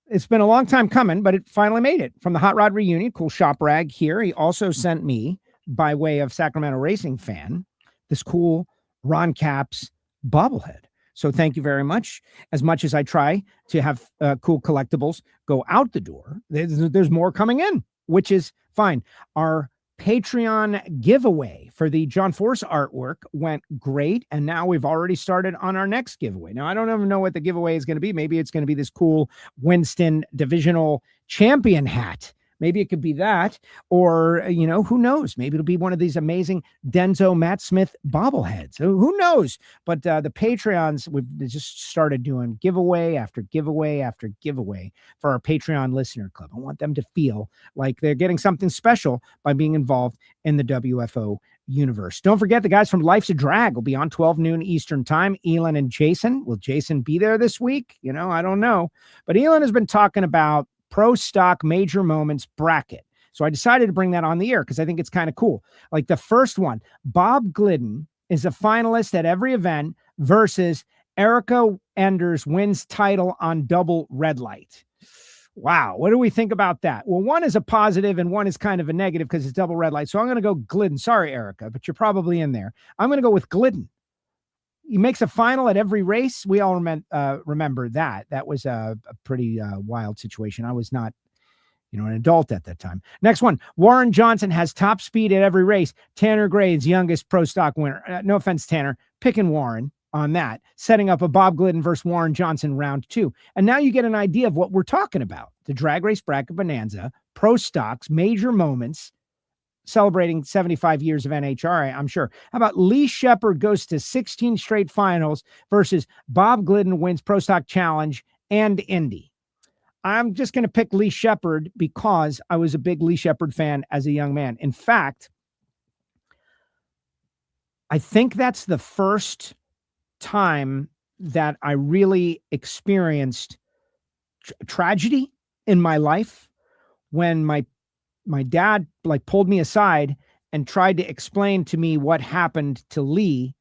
it's been a long time coming, but it finally made it from the Hot Rod Reunion. Cool shop rag here. He also sent me, by way of Sacramento Racing fan, this cool Ron Capps bobblehead. So thank you very much. As much as I try to have cool collectibles go out the door, there's more coming in, which is fine. Our Patreon giveaway for the John Force artwork went great. And now we've already started on our next giveaway. Now, I don't even know what the giveaway is going to be. Maybe it's going to be this cool Winston divisional champion hat. Maybe it could be that, or, who knows? Maybe it'll be one of these amazing Denzo Matt Smith bobbleheads. Who knows? But the Patreons, we've just started doing giveaway after giveaway after giveaway for our Patreon listener club. I want them to feel like they're getting something special by being involved in the WFO universe. Don't forget, the guys from Life's a Drag will be on 12 noon Eastern time. Elon and Jason. Will Jason be there this week? I don't know. But Elon has been talking about Pro Stock Major Moments bracket. So I decided to bring that on the air because I think it's kind of cool. Like the first one, Bob Glidden is a finalist at every event versus Erica Enders wins title on double red light. Wow. What do we think about that? Well, one is a positive and one is kind of a negative because it's double red light. So I'm going to go Glidden. Sorry, Erica, but you're probably in there. I'm going to go with Glidden. He makes a final at every race. We all remember that. That was a pretty wild situation. I was not, an adult at that time. Next one, Warren Johnson has top speed at every race. Tanner Gray's youngest pro stock winner. No offense, Tanner. Picking Warren on that. Setting up a Bob Glidden versus Warren Johnson round 2. And now you get an idea of what we're talking about. The Drag Race Bracket Bonanza, pro stocks, major moments, celebrating 75 years of NHRA, I'm sure. How about Lee Shepard goes to 16 straight finals versus Bob Glidden wins Pro Stock Challenge and Indy? I'm just going to pick Lee Shepard because I was a big Lee Shepard fan as a young man. In fact, I think that's the first time that I really experienced tragedy in my life when my dad pulled me aside and tried to explain to me what happened to Lee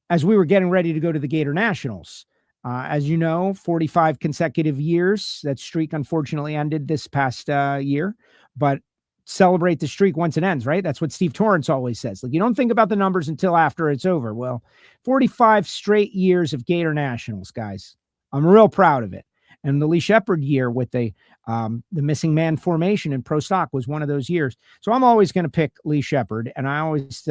as we were getting ready to go to the Gator Nationals. As you know, 45 consecutive years. That streak unfortunately ended this past year, but celebrate the streak once it ends, right? That's what Steve Torrance always says. You don't think about the numbers until after it's over. Well, 45 straight years of Gator Nationals, guys. I'm real proud of it. And the Lee Shepard year with the missing man formation in pro stock was one of those years. So I'm always going to pick Lee Shepard. And I always,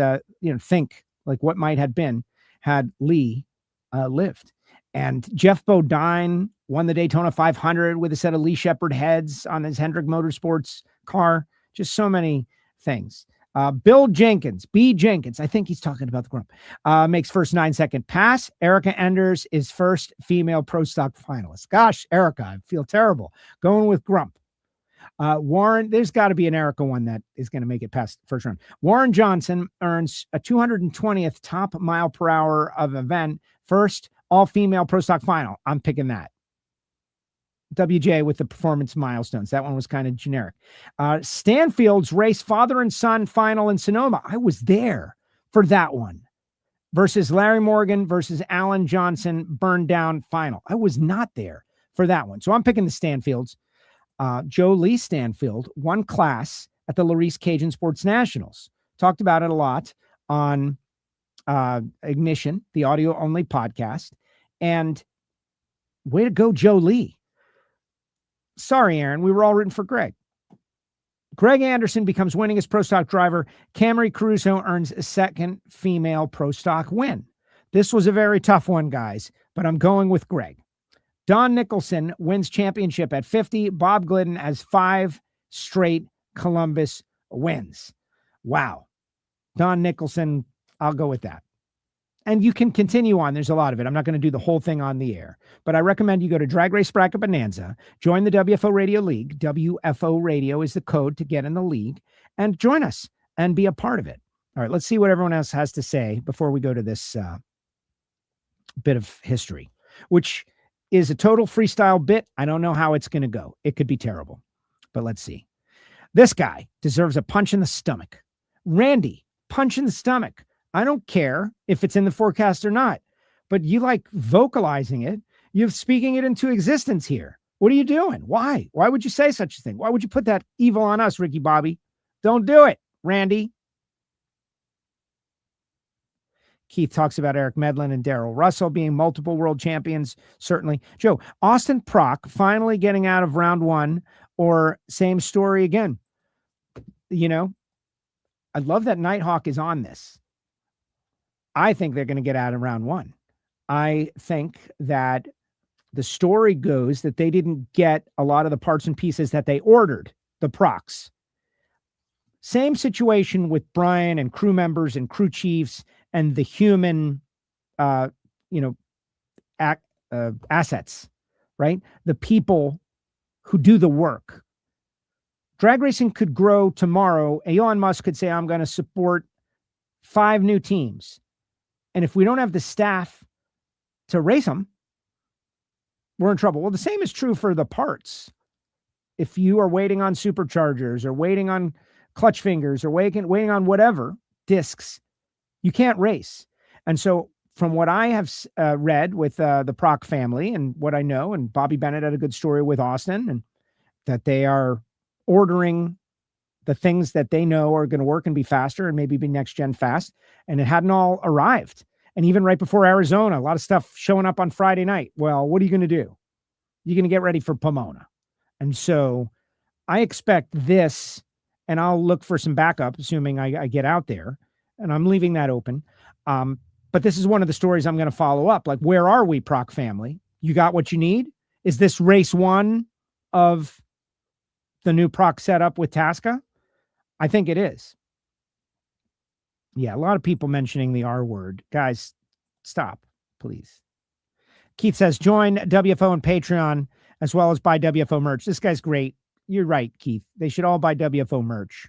think what might have been had Lee lived. And Jeff Bodine won the Daytona 500 with a set of Lee Shepard heads on his Hendrick Motorsports car. Just so many things. Bill Jenkins, B. Jenkins, I think he's talking about the Grump, makes first 9-second pass. Erica Enders is first female pro stock finalist. Gosh, Erica, I feel terrible. Going with Grump. Warren, there's got to be an Erica one that is going to make it past the first round. Warren Johnson earns a 220th top mile per hour of event, first all-female pro stock final. I'm picking that. WJ with the performance milestones. That one was kind of generic. Stanfield's race father and son final in Sonoma. I was there for that one. Versus Larry Morgan versus Alan Johnson burned down final. I was not there for that one. So I'm picking the Stanfields. Joe Lee Stanfield won class at the Larice Cajun Sports Nationals. Talked about it a lot on Ignition, the audio only podcast. And way to go, Joe Lee. Sorry, Aaron. We were all rooting for Greg. Greg Anderson becomes winningest pro stock driver. Camry Caruso earns a second female pro stock win. This was a very tough one, guys, but I'm going with Greg. Don Nicholson wins championship at 50. Bob Glidden has 5 straight Columbus wins. Wow. Don Nicholson, I'll go with that. And you can continue on. There's a lot of it. I'm not going to do the whole thing on the air, but I recommend you go to Drag Race Bracket Bonanza, join the WFO Radio League. WFO Radio is the code to get in the league, and join us and be a part of it. All right, let's see what everyone else has to say before we go to this bit of history, which is a total freestyle bit. I don't know how it's going to go. It could be terrible, but let's see. This guy deserves a punch in the stomach. Randy, punch in the stomach. I don't care if it's in the forecast or not, but you like vocalizing it. You're speaking it into existence here. What are you doing? Why? Why would you say such a thing? Why would you put that evil on us, Ricky Bobby? Don't do it, Randy. Keith talks about Eric Medlin and Darrell Russell being multiple world champions. Certainly. Joe, Austin Prock finally getting out of round one, or same story again. You know, I love that Nighthawk is on this. I think they're going to get out in round one. I think that the story goes that they didn't get a lot of the parts and pieces that they ordered, the Procks. Same situation with Brian and crew members and crew chiefs and the human, assets, right? The people who do the work. Drag racing could grow tomorrow. Elon Musk could say, I'm going to support 5 new teams. And if we don't have the staff to race them, we're in trouble. Well, the same is true for the parts. If you are waiting on superchargers or waiting on clutch fingers or waiting on whatever discs, you can't race. And so from what I have read with the Prock family and what I know, and Bobby Bennett had a good story with Austin, and that they are ordering the things that they know are going to work and be faster and maybe be next gen fast. And it hadn't all arrived. And even right before Arizona, a lot of stuff showing up on Friday night. Well, what are you going to do? You're going to get ready for Pomona. And so I expect this, and I'll look for some backup, assuming I get out there, and I'm leaving that open. But this is one of the stories I'm going to follow up. Like, where are we, Prock family? You got what you need? Is this race one of the new Prock setup with Tasca? I think it is. Yeah, a lot of people mentioning the R word. Guys, stop, please. Keith says, join WFO and Patreon, as well as buy WFO merch. This guy's great. You're right, Keith. They should all buy WFO merch.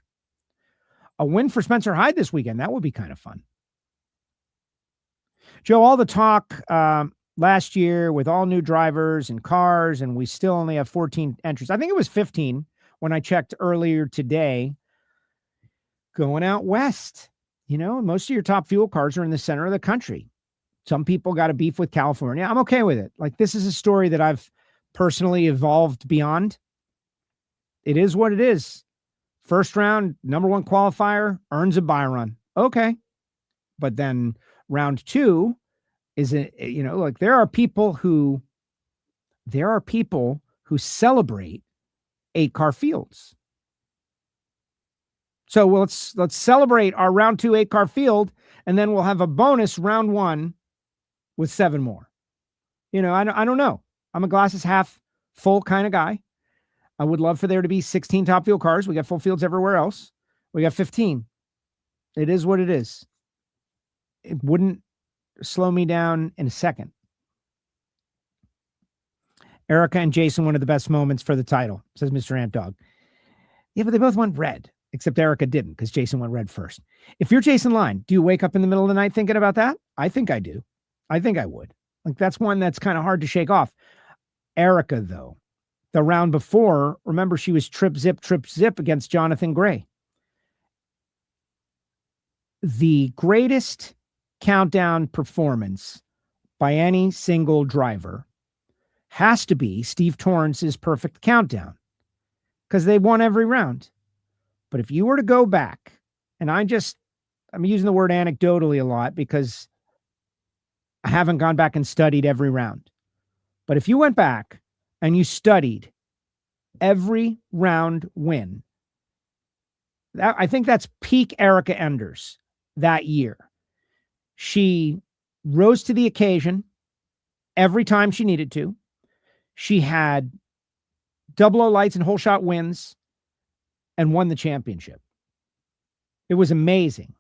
A win for Spencer Hyde this weekend. That would be kind of fun. Joe, all the talk last year with all new drivers and cars, and we still only have 14 entries. I think it was 15 when I checked earlier today. Going out west, you know, most of your top fuel cars are in the center of the country. Some people got a beef with California. I'm okay with it. Like, this is a story that I've personally evolved beyond. It is what it is. First round, number 1 qualifier, earns a buy run. Okay. But then round 2 is, like, there are people who celebrate 8-car fields. So let's celebrate our round 2 8-car field, and then we'll have a bonus round 1 with 7 more. You know, I don't know. I'm a glasses half full kind of guy. I would love for there to be 16 top fuel cars. We got full fields everywhere else. We got 15. It is what it is. It wouldn't slow me down in a second. Erica and Jason, one of the best moments for the title, says Mr. Ant Dog. Yeah, but they both went red. Except Erica didn't, because Jason went red first. If you're Jason Line, do you wake up in the middle of the night thinking about that? I think I do. I think I would. Like, that's one that's kind of hard to shake off. Erica, though, the round before, remember, she was trip, zip against Jonathan Gray. The greatest countdown performance by any single driver has to be Steve Torrance's perfect countdown, because they won every round. But if you were to go back, and I'm using the word anecdotally a lot because I haven't gone back and studied every round. But if you went back and you studied every round win, I think that's peak Erica Enders that year. She rose to the occasion every time she needed to. She had double O lights and whole shot wins, and won the championship. It was amazing.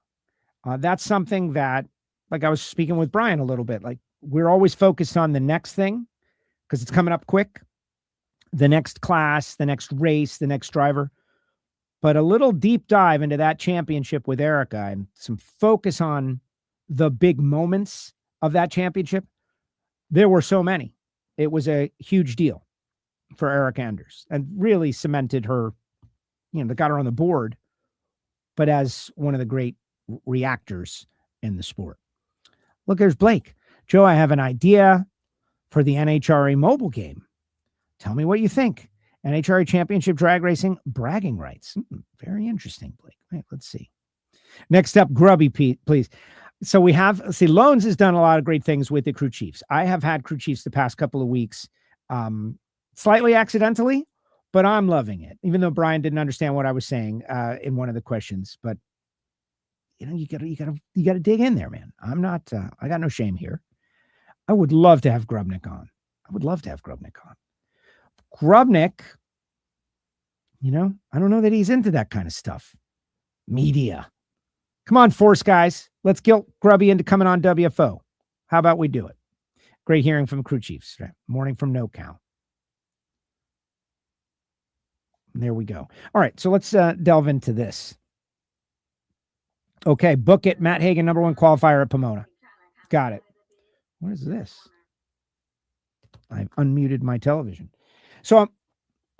That's something that, like I was speaking with Brian a little bit, like, we're always focused on the next thing because it's coming up quick, the next class, the next race, the next driver. But a little deep dive into that championship with Erica and some focus on the big moments of that championship. There were so many. It was a huge deal for Erica Enders and really cemented her, that got her on the board, but as one of the great reactors in the sport. Look, there's Blake. Joe, I have an idea for the NHRA mobile game. Tell me what you think. NHRA Championship Drag Racing bragging rights. Very interesting, Blake. Right, let's see. Next up, Grubby Pete, please. So we have, Loans has done a lot of great things with the crew chiefs. I have had crew chiefs the past couple of weeks, slightly accidentally, but I'm loving it. Even though Brian didn't understand what I was saying in one of the questions, but you gotta dig in there, man. I'm not, I got no shame here. I would love to have Grubnick on. Grubnick, I don't know that he's into that kind of stuff. Media. Come on, Force guys. Let's guilt Grubby into coming on WFO. How about we do it? Great hearing from crew chiefs. Morning from NoCal. There we go. All right, so let's delve into this. Okay, book it. Matt Hagan, #1 qualifier at Pomona. Got it. What is this? I've unmuted my television. So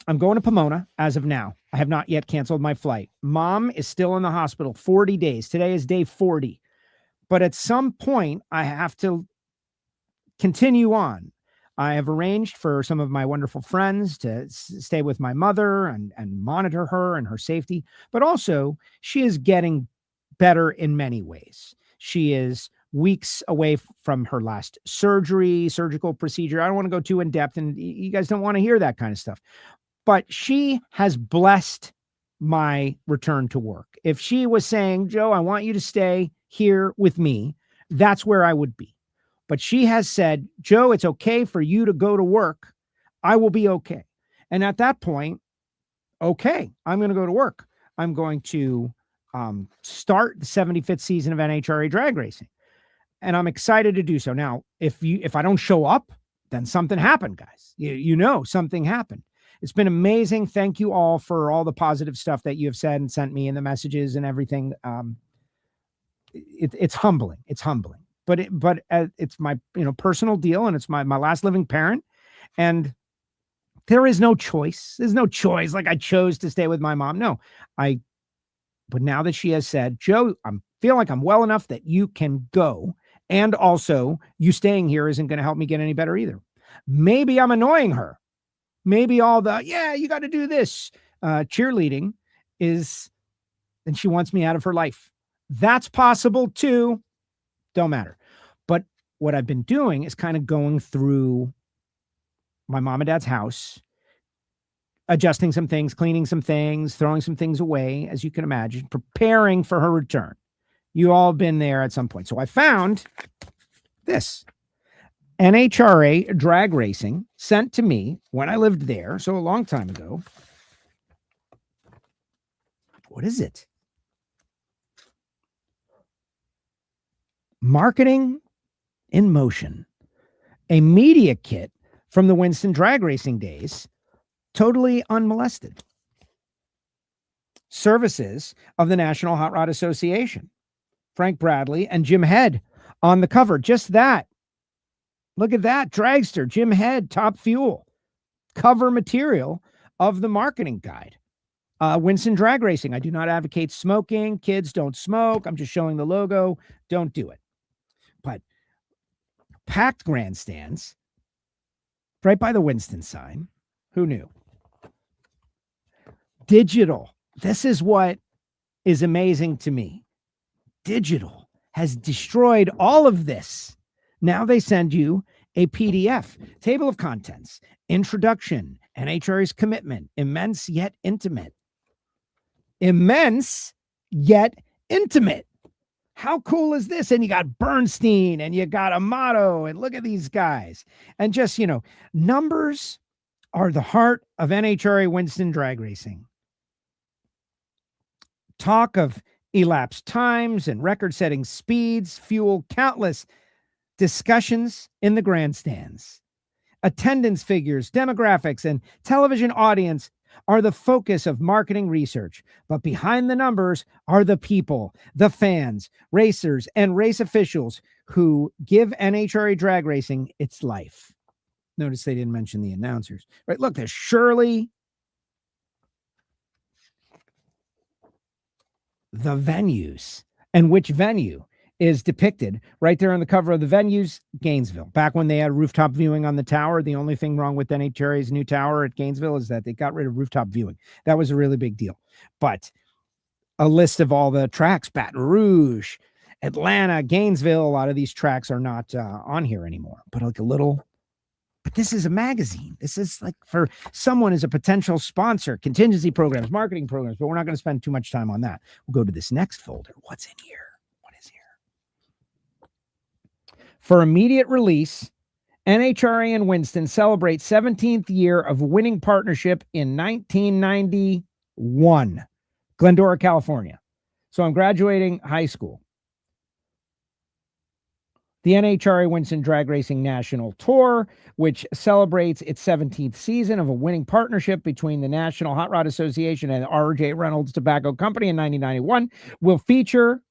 I'm going to Pomona as of now. I have not yet canceled my flight. Mom is still in the hospital 40 days. Today is day 40. But at some point, I have to continue on. I have arranged for some of my wonderful friends to stay with my mother and monitor her and her safety. But also, she is getting better in many ways. She is weeks away from her last surgical procedure. I don't want to go too in depth, and you guys don't want to hear that kind of stuff. But she has blessed my return to work. If she was saying, Joe, I want you to stay here with me, that's where I would be. But she has said, Joe, it's okay for you to go to work. I will be okay. And at that point, okay, I'm going to go to work. I'm going to start the 75th season of NHRA drag racing. And I'm excited to do so. Now, if I don't show up, then something happened, guys. Something happened. It's been amazing. Thank you all for all the positive stuff that you have said and sent me and the messages and everything. It's humbling. It's humbling. But it's my personal deal, and it's my last living parent, and there is no choice. There's no choice. Like I chose to stay with my mom. No, but now that she has said, Joe, I feel like I'm well enough that you can go, and also you staying here isn't going to help me get any better either. Maybe I'm annoying her. Maybe all the you got to do this cheerleading is, and she wants me out of her life. That's possible too. Don't matter. But what I've been doing is kind of going through my mom and dad's house, adjusting some things, cleaning some things, throwing some things away, as you can imagine, preparing for her return. You all been there at some point. So I found this. NHRA drag racing sent to me when I lived there, so a long time ago. What is it? Marketing in Motion, a media kit from the Winston drag racing days, totally unmolested. Services of the National Hot Rod Association, Frank Bradley and Jim Head on the cover. Just that. Look at that. Dragster, Jim Head, Top Fuel. Cover material of the marketing guide. Winston Drag Racing. I do not advocate smoking. Kids don't smoke. I'm just showing the logo. Don't do it. But packed grandstands right by the Winston sign. Who knew? Digital. This is what is amazing to me. Digital has destroyed all of this. Now they send you a PDF, table of contents, introduction, NHRA's commitment, immense yet intimate. Immense yet intimate. How cool is this? And you got Bernstein and you got Amato, and look at these guys. And just, numbers are the heart of NHRA Winston drag racing. Talk of elapsed times and record-setting speeds fuel countless discussions in the grandstands. Attendance figures, demographics, and television audience are the focus of marketing research, but behind the numbers are the people, the fans, racers, and race officials who give NHRA drag racing its life. Notice they didn't mention the announcers. Right? Look, there's Shirley. The venues, and which venue is depicted right there on the cover of the venues, Gainesville. Back when they had rooftop viewing on the tower, the only thing wrong with NHRA's new tower at Gainesville is that they got rid of rooftop viewing. That was a really big deal. But a list of all the tracks, Baton Rouge, Atlanta, Gainesville, a lot of these tracks are not on here anymore, but like a little, but this is a magazine. This is like for someone as a potential sponsor, contingency programs, marketing programs, but we're not going to spend too much time on that. We'll go to this next folder. What's in here? What is here? For immediate release, NHRA and Winston celebrate 17th year of winning partnership in 1991, Glendora, California. So I'm graduating high school. The NHRA Winston Drag Racing National Tour, which celebrates its 17th season of a winning partnership between the National Hot Rod Association and R.J. Reynolds Tobacco Company in 1991, will feature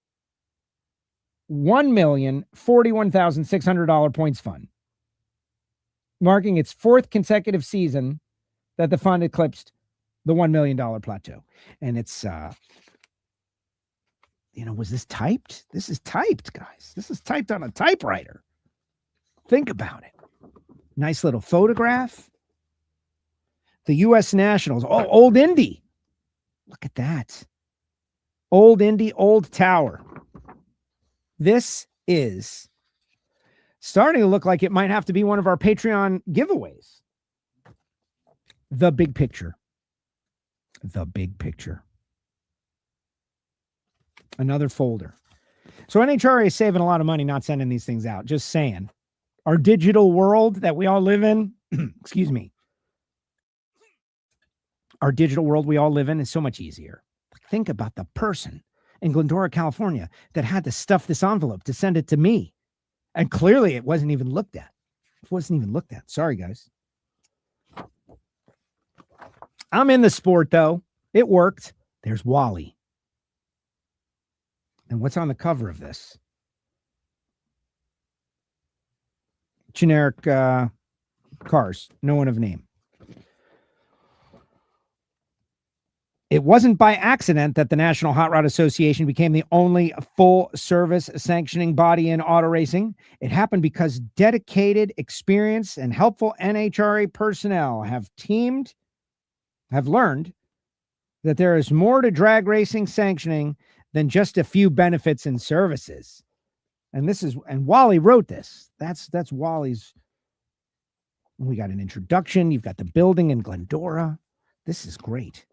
$1,041,600 points fund, marking its fourth consecutive season that the fund eclipsed the $1 million plateau. And it's, was this typed? This is typed, guys. This is typed on a typewriter. Think about it. Nice little photograph. The U.S. Nationals. Oh, Old Indy. Look at that. Old Indy, Old Tower. This is starting to look like it might have to be one of our Patreon giveaways. The big picture. The big picture. Another folder. So NHRA is saving a lot of money not sending these things out. Just saying. Our digital world that we all live in, excuse me. Our digital world we all live in is so much easier. Think about the person in Glendora, California that had to stuff this envelope to send it to me. And clearly it wasn't even looked at. It wasn't even looked at. Sorry, guys. I'm in the sport, though. It worked. There's Wally. And what's on the cover of this? Generic cars. No one of name. It wasn't by accident that the National Hot Rod Association became the only full-service sanctioning body in auto racing. It happened because dedicated, experienced, and helpful NHRA personnel have learned that there is more to drag racing sanctioning than just a few benefits and services. And Wally wrote this. That's Wally's. We got an introduction. You've got the building in Glendora. This is great.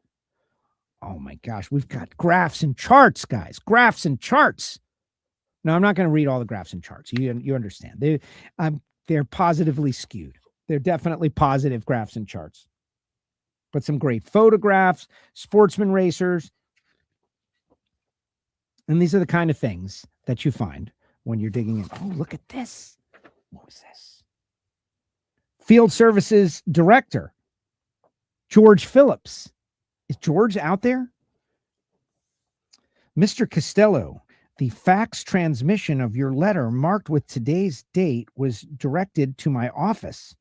Oh my gosh. We've got graphs and charts, guys. Graphs and charts. No, I'm not going to read all the graphs and charts. You understand. They're positively skewed. They're definitely positive graphs and charts. But some great photographs, sportsman racers. And these are the kind of things that you find when you're digging in. Oh, look at this. What was this? Field Services Director, George Phillips. Is George out there? Mr. Castello, the fax transmission of your letter marked with today's date was directed to my office.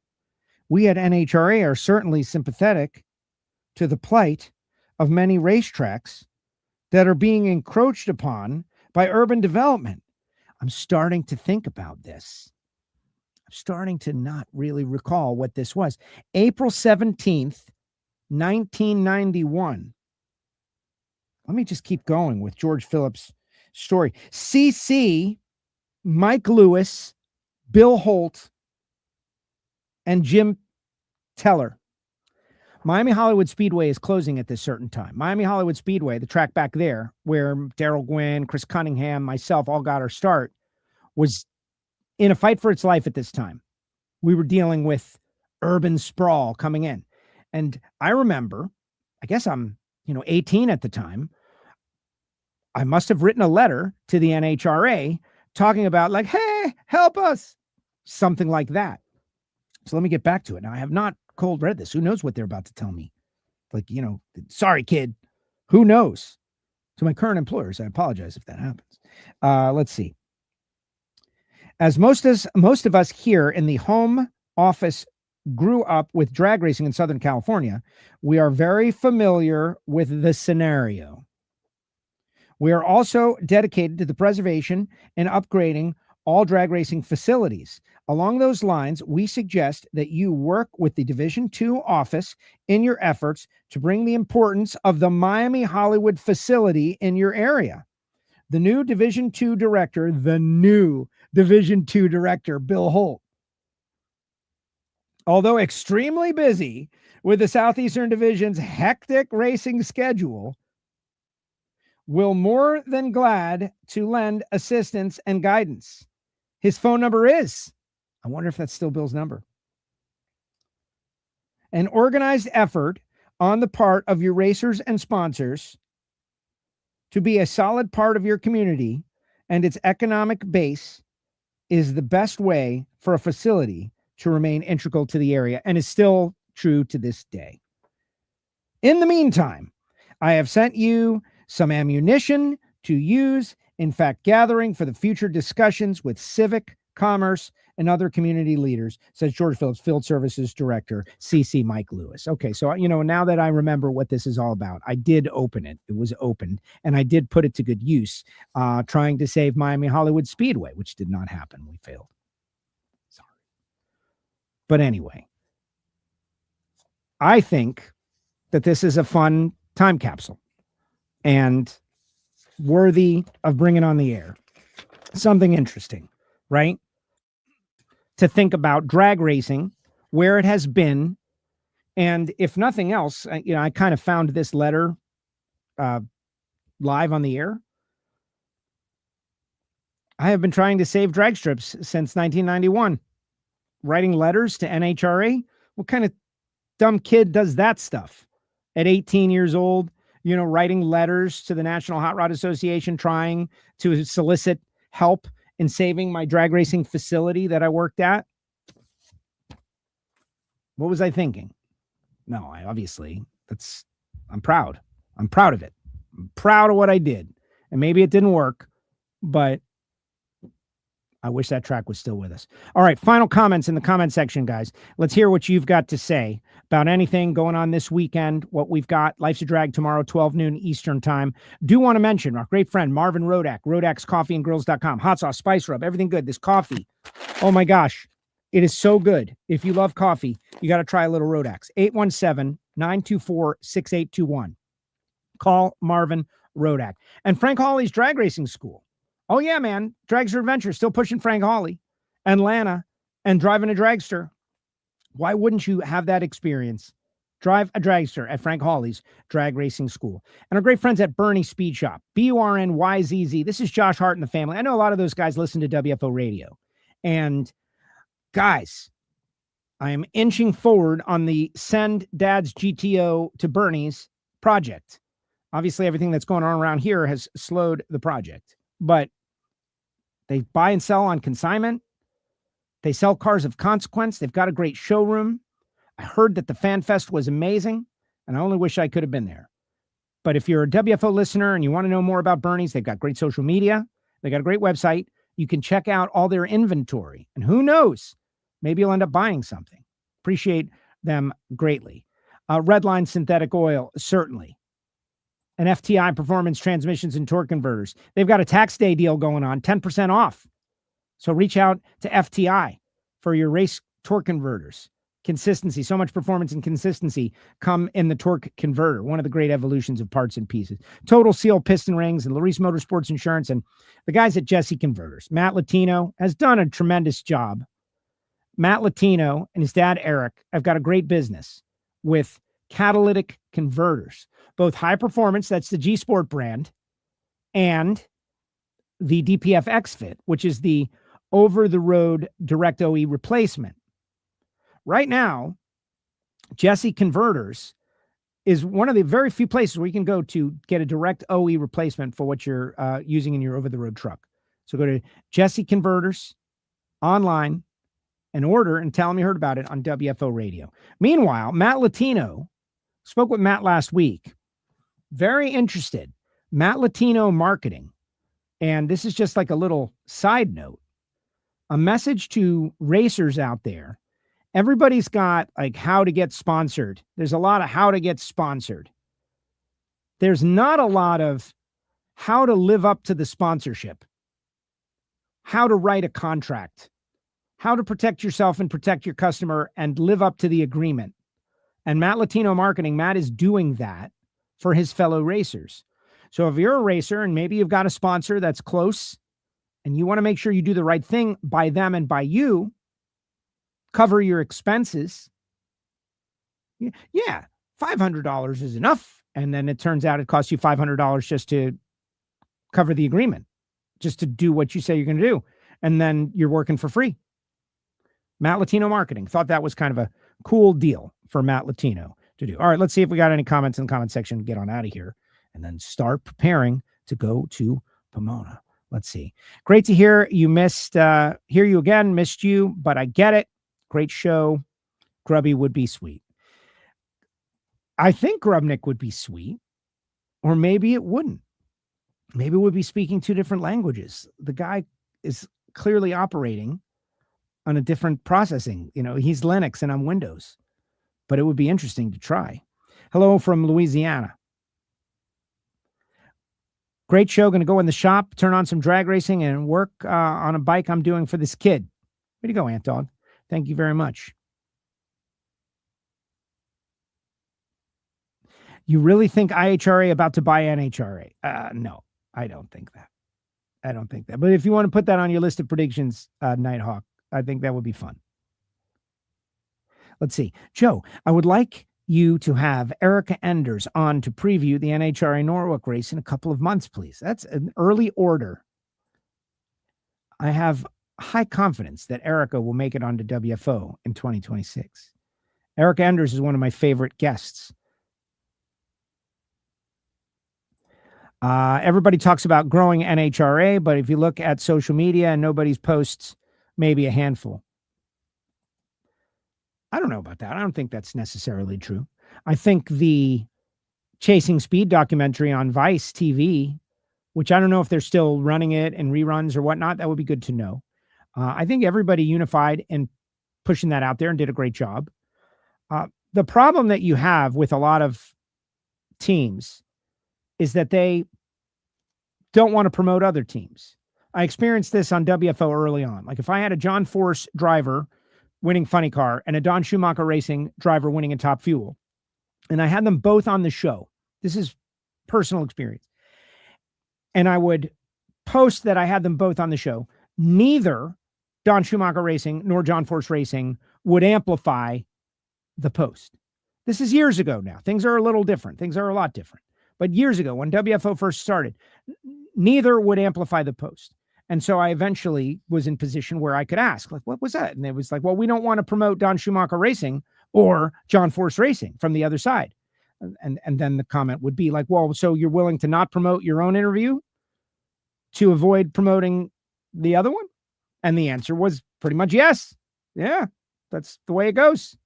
We at NHRA are certainly sympathetic to the plight of many racetracks that are being encroached upon by urban development. I'm starting to think about this. I'm starting to not really recall what this was. April 17th, 1991. Let me just keep going with George Phillips' story. CC, Mike Lewis, Bill Holt, and Jim Teller. Miami Hollywood Speedway is closing at this certain time. Miami Hollywood Speedway, the track back there where Daryl Gwynn, Chris Cunningham, myself all got our start, was in a fight for its life at this time. We were dealing with urban sprawl coming in. And I remember, I guess I'm, 18 at the time. I must have written a letter to the NHRA talking about like, hey, help us. Something like that. So let me get back to it. Now, I have not cold read this. Who knows what they're about to tell me? Like, sorry, kid. Who knows? To my current employers, I apologize if that happens. Let's see. As most of us here in the home office grew up with drag racing in Southern California, we are very familiar with the scenario. We are also dedicated to the preservation and upgrading all drag racing facilities. Along those lines, we suggest that you work with the Division II office in your efforts to bring the importance of the Miami Hollywood facility in your area. the new Division II director, Bill Holt, although extremely busy with the Southeastern Division's hectic racing schedule, will more than glad to lend assistance and guidance. His phone number is, I wonder if that's still Bill's number, an organized effort on the part of your racers and sponsors to be a solid part of your community and its economic base is the best way for a facility to remain integral to the area, and is still true to this day. In the meantime, I have sent you some ammunition to use in fact gathering for the future discussions with civic, commerce, and other community leaders, says George Phillips, Field Services Director, CC Mike Lewis. Okay, so, now that I remember what this is all about, I did open it. It was opened, and I did put it to good use, trying to save Miami Hollywood Speedway, which did not happen. We failed. Sorry. But anyway, I think that this is a fun time capsule and worthy of bringing on the air. Something interesting, right? To think about drag racing, where it has been, and if nothing else, I kind of found this letter live on the air. I have been trying to save drag strips since 1991. Writing letters to NHRA? What kind of dumb kid does that stuff at 18 years old? Writing letters to the National Hot Rod Association, trying to solicit help in saving my drag racing facility that I worked at. What was I thinking? No, I'm proud. I'm proud of it. I'm proud of what I did. And maybe it didn't work, but I wish that track was still with us. All right, final comments in the comment section, guys. Let's hear what you've got to say about anything going on this weekend, what we've got. Life's a Drag tomorrow, 12 noon Eastern time. Do want to mention our great friend, Marvin Rodak, rodakscoffeeandgrills.com. Hot sauce, spice rub, everything good. This coffee, oh my gosh, it is so good. If you love coffee, you got to try a little Rodak's. 817-924-6821. Call Marvin Rodak. And Frank Hawley's Drag Racing School. Oh, yeah, man. Drags or Adventure, still pushing Frank Hawley and Lana and driving a dragster. Why wouldn't you have that experience? Drive a dragster at Frank Hawley's Drag Racing School. And our great friends at Bernie Speed Shop, BURNYZZ. This is Josh Hart and the family. I know a lot of those guys listen to WFO Radio. And guys, I am inching forward on the Send Dad's GTO to Bernie's project. Obviously, everything that's going on around here has slowed the project. But they buy and sell on consignment. They sell cars of consequence. They've got a great showroom. I heard that the Fan Fest was amazing, and I only wish I could have been there. But if you're a WFO listener and you want to know more about Bernie's, they've got great social media. They got a great website. You can check out all their inventory. And who knows, maybe you'll end up buying something. Appreciate them greatly. Redline Synthetic Oil, certainly. And FTI Performance Transmissions and Torque Converters. They've got a tax day deal going on, 10% off. So reach out to FTI for your race torque converters. Consistency, so much performance and consistency come in the torque converter, one of the great evolutions of parts and pieces. Total Seal Piston Rings and Larice Motorsports Insurance and the guys at Jesse Converters. Matt Latino has done a tremendous job. Matt Latino and his dad, Eric, have got a great business with catalytic converters, both high performance, that's the G Sport brand, and the DPF X-Fit, which is the over-the-road direct OE replacement. Right now, Jesse Converters is one of the very few places where you can go to get a direct OE replacement for what you're using in your over-the-road truck. So go to Jesse Converters online and order and tell them you heard about it on WFO Radio. Meanwhile, Matt Latino spoke with Matt last week. Very interested. Matt Latino Marketing. And this is just like a little side note. A message to racers out there. Everybody's got like how to get sponsored. There's a lot of how to get sponsored. There's not a lot of how to live up to the sponsorship. How to write a contract. How to protect yourself and protect your customer and live up to the agreement. And Matt Latino Marketing, Matt is doing that for his fellow racers. So if you're a racer and maybe you've got a sponsor that's close and you want to make sure you do the right thing by them and by you, cover your expenses. Yeah, $500 is enough. And then it turns out it costs you $500 just to cover the agreement, just to do what you say you're going to do. And then you're working for free. Matt Latino Marketing thought that was kind of a cool deal for Matt Latino to do. All right, let's see if we got any comments in the comment section. Get on out of here and then start preparing to go to Pomona. Let's see. Great to hear you missed, hear you again, missed you, but I get it. Great show. Grubby would be sweet. I think Grubnick would be sweet, or maybe it wouldn't. Maybe it would be speaking two different languages. The guy is clearly operating on a different processing. You know, he's Linux and I'm Windows, but it would be interesting to try. Hello from Louisiana. Great show. Going to go in the shop, turn on some drag racing and work on a bike I'm doing for this kid. Way to go, Ant Dog. Thank you very much. You really think IHRA about to buy NHRA? No, I don't think that. I don't think that. But if you want to put that on your list of predictions, Nighthawk, I think that would be fun. Let's see. Joe, I would like you to have Erica Enders on to preview the NHRA Norwalk race in a couple of months, please. That's an early order. I have high confidence that Erica will make it onto WFO in 2026. Erica Enders is one of my favorite guests. Everybody talks about growing NHRA, but if you look at social media and nobody's posts, maybe a handful. I don't know about that. I don't think that's necessarily true. I think the Chasing Speed documentary on Vice TV, which I don't know if they're still running it in reruns or whatnot, that would be good to know. I think everybody unified in pushing that out there and did a great job. The problem that you have with a lot of teams is that they don't want to promote other teams. I experienced this on WFO early on. Like if I had a John Force driver winning Funny Car and a Don Schumacher Racing driver winning in Top Fuel, and I had them both on the show. This is personal experience. And I would post that I had them both on the show. Neither Don Schumacher Racing nor John Force Racing would amplify the post. This is years ago now. Things are a little different. Things are a lot different. But years ago, when WFO first started, neither would amplify the post. And so I eventually was in position where I could ask, like, what was that? And it was like, well, we don't want to promote Don Schumacher Racing or John Force Racing from the other side. And then the comment would be like, well, so you're willing to not promote your own interview to avoid promoting the other one? And the answer was pretty much yes. Yeah, that's the way it goes.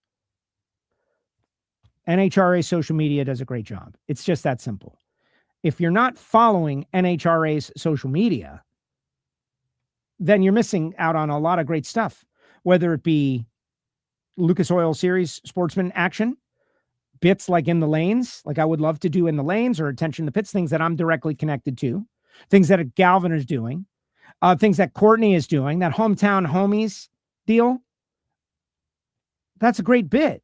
NHRA social media does a great job. It's just that simple. If you're not following NHRA's social media, then you're missing out on a lot of great stuff, whether it be Lucas Oil Series sportsman action, bits like In the Lanes, like I would love to do In the Lanes, or Attention to Pits, things that I'm directly connected to, things that Galvin is doing, things that Courtney is doing, that Hometown Homies deal. That's a great bit.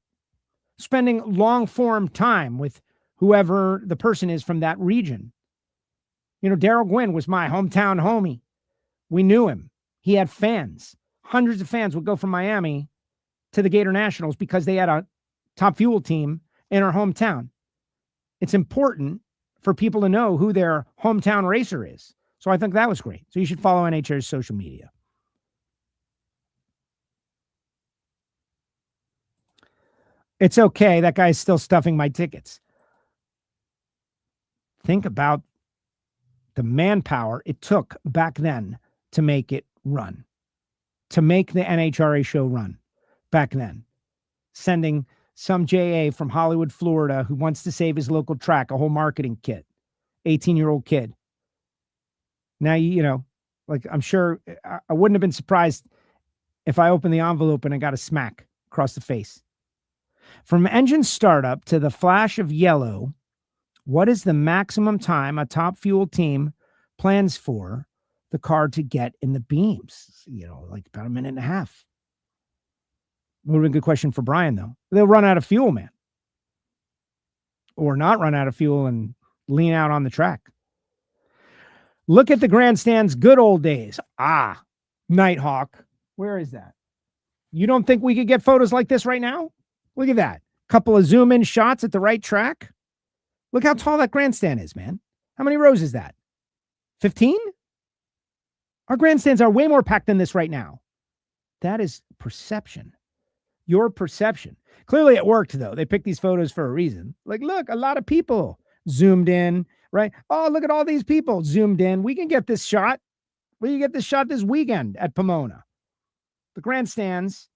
Spending long form time with whoever the person is from that region. You know, Daryl Gwynn was my hometown homie. We knew him. He had fans. Hundreds of fans would go from Miami to the Gator Nationals because they had a Top Fuel team in our hometown. It's important for people to know who their hometown racer is. So I think that was great. So you should follow NHR's social media. It's okay. That guy's still stuffing my tickets. Think about the manpower it took back then to make it run, to make the NHRA show run back then. Sending some JA from Hollywood, Florida, who wants to save his local track, a whole marketing kit, 18-year-old kid. Now, you know, like I'm sure I wouldn't have been surprised if I opened the envelope and I got a smack across the face. From engine startup to the flash of yellow, what is the maximum time a Top Fuel team plans for the car to get in the beams? You know, like about a minute and a half. Would have been a good question for Brian, though. They'll run out of fuel, man. Or not run out of fuel and lean out on the track. Look at the grandstands, good old days. Ah, Nighthawk. Where is that? You don't think we could get photos like this right now? Look at that. Couple of zoom in shots at the right track. Look how tall that grandstand is, man. How many rows is that? 15? Our grandstands are way more packed than this right now. That is perception. Your perception. Clearly it worked, though. They picked these photos for a reason. Like, look, a lot of people zoomed in, right? Oh, look at all these people zoomed in. We can get this shot. We can get this shot this weekend at Pomona. The grandstands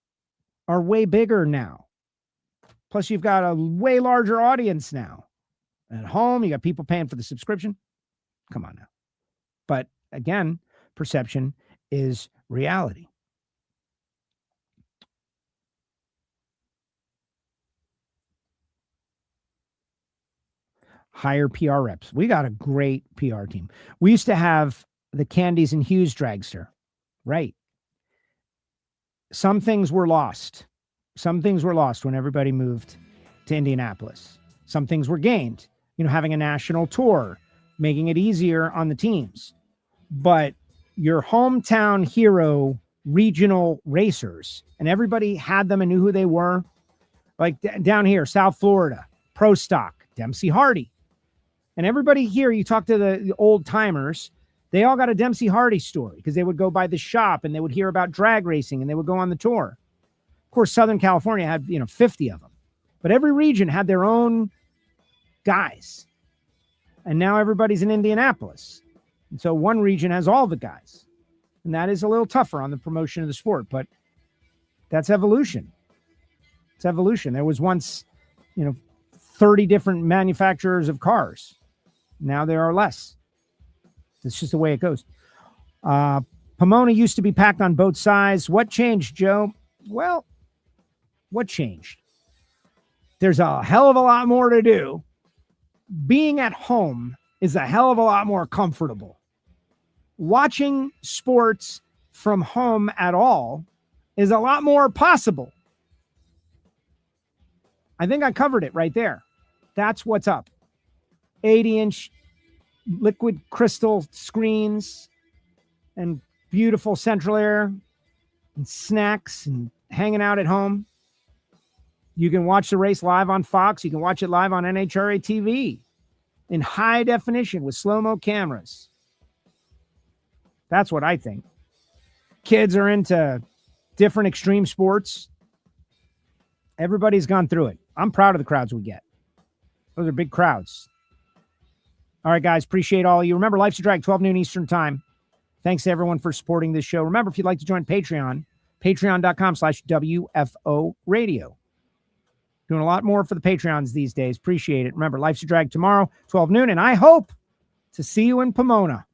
are way bigger now. Plus, you've got a way larger audience now. At home, you got people paying for the subscription. Come on now. But again, perception is reality. Hire PR reps. We got a great PR team. We used to have the Candies and Hughes dragster, right? Some things were lost. Some things were lost when everybody moved to Indianapolis. Some things were gained, having a national tour, making it easier on the teams. But your hometown hero regional racers, and everybody had them and knew who they were. Like down here, South Florida, Pro Stock, Dempsey Hardy. And everybody here, you talk to the old timers, they all got a Dempsey Hardy story because they would go by the shop and they would hear about drag racing and they would go on the tour. Of course, Southern California had, 50 of them. But every region had their own guys. And now everybody's in Indianapolis. And so one region has all the guys. And that is a little tougher on the promotion of the sport. But that's evolution. It's evolution. There was once, 30 different manufacturers of cars. Now there are less. It's just the way it goes. Pomona used to be packed on both sides. What changed, Joe? Well, what changed? There's a hell of a lot more to do. Being at home is a hell of a lot more comfortable. Watching sports from home at all is a lot more possible. I think I covered it right there. That's what's up. 80-inch liquid crystal screens and beautiful central air and snacks and hanging out at home. You can watch the race live on Fox. You can watch it live on NHRA TV in high definition with slow-mo cameras. That's what I think. Kids are into different extreme sports. Everybody's gone through it. I'm proud of the crowds we get. Those are big crowds. All right, guys, appreciate all of you. Remember, Life's a Drag, 12 noon Eastern time. Thanks to everyone for supporting this show. Remember, if you'd like to join Patreon, patreon.com/WFO Radio. Doing a lot more for the Patreons these days. Appreciate it. Remember, Life's a Drag tomorrow, 12 noon, and I hope to see you in Pomona.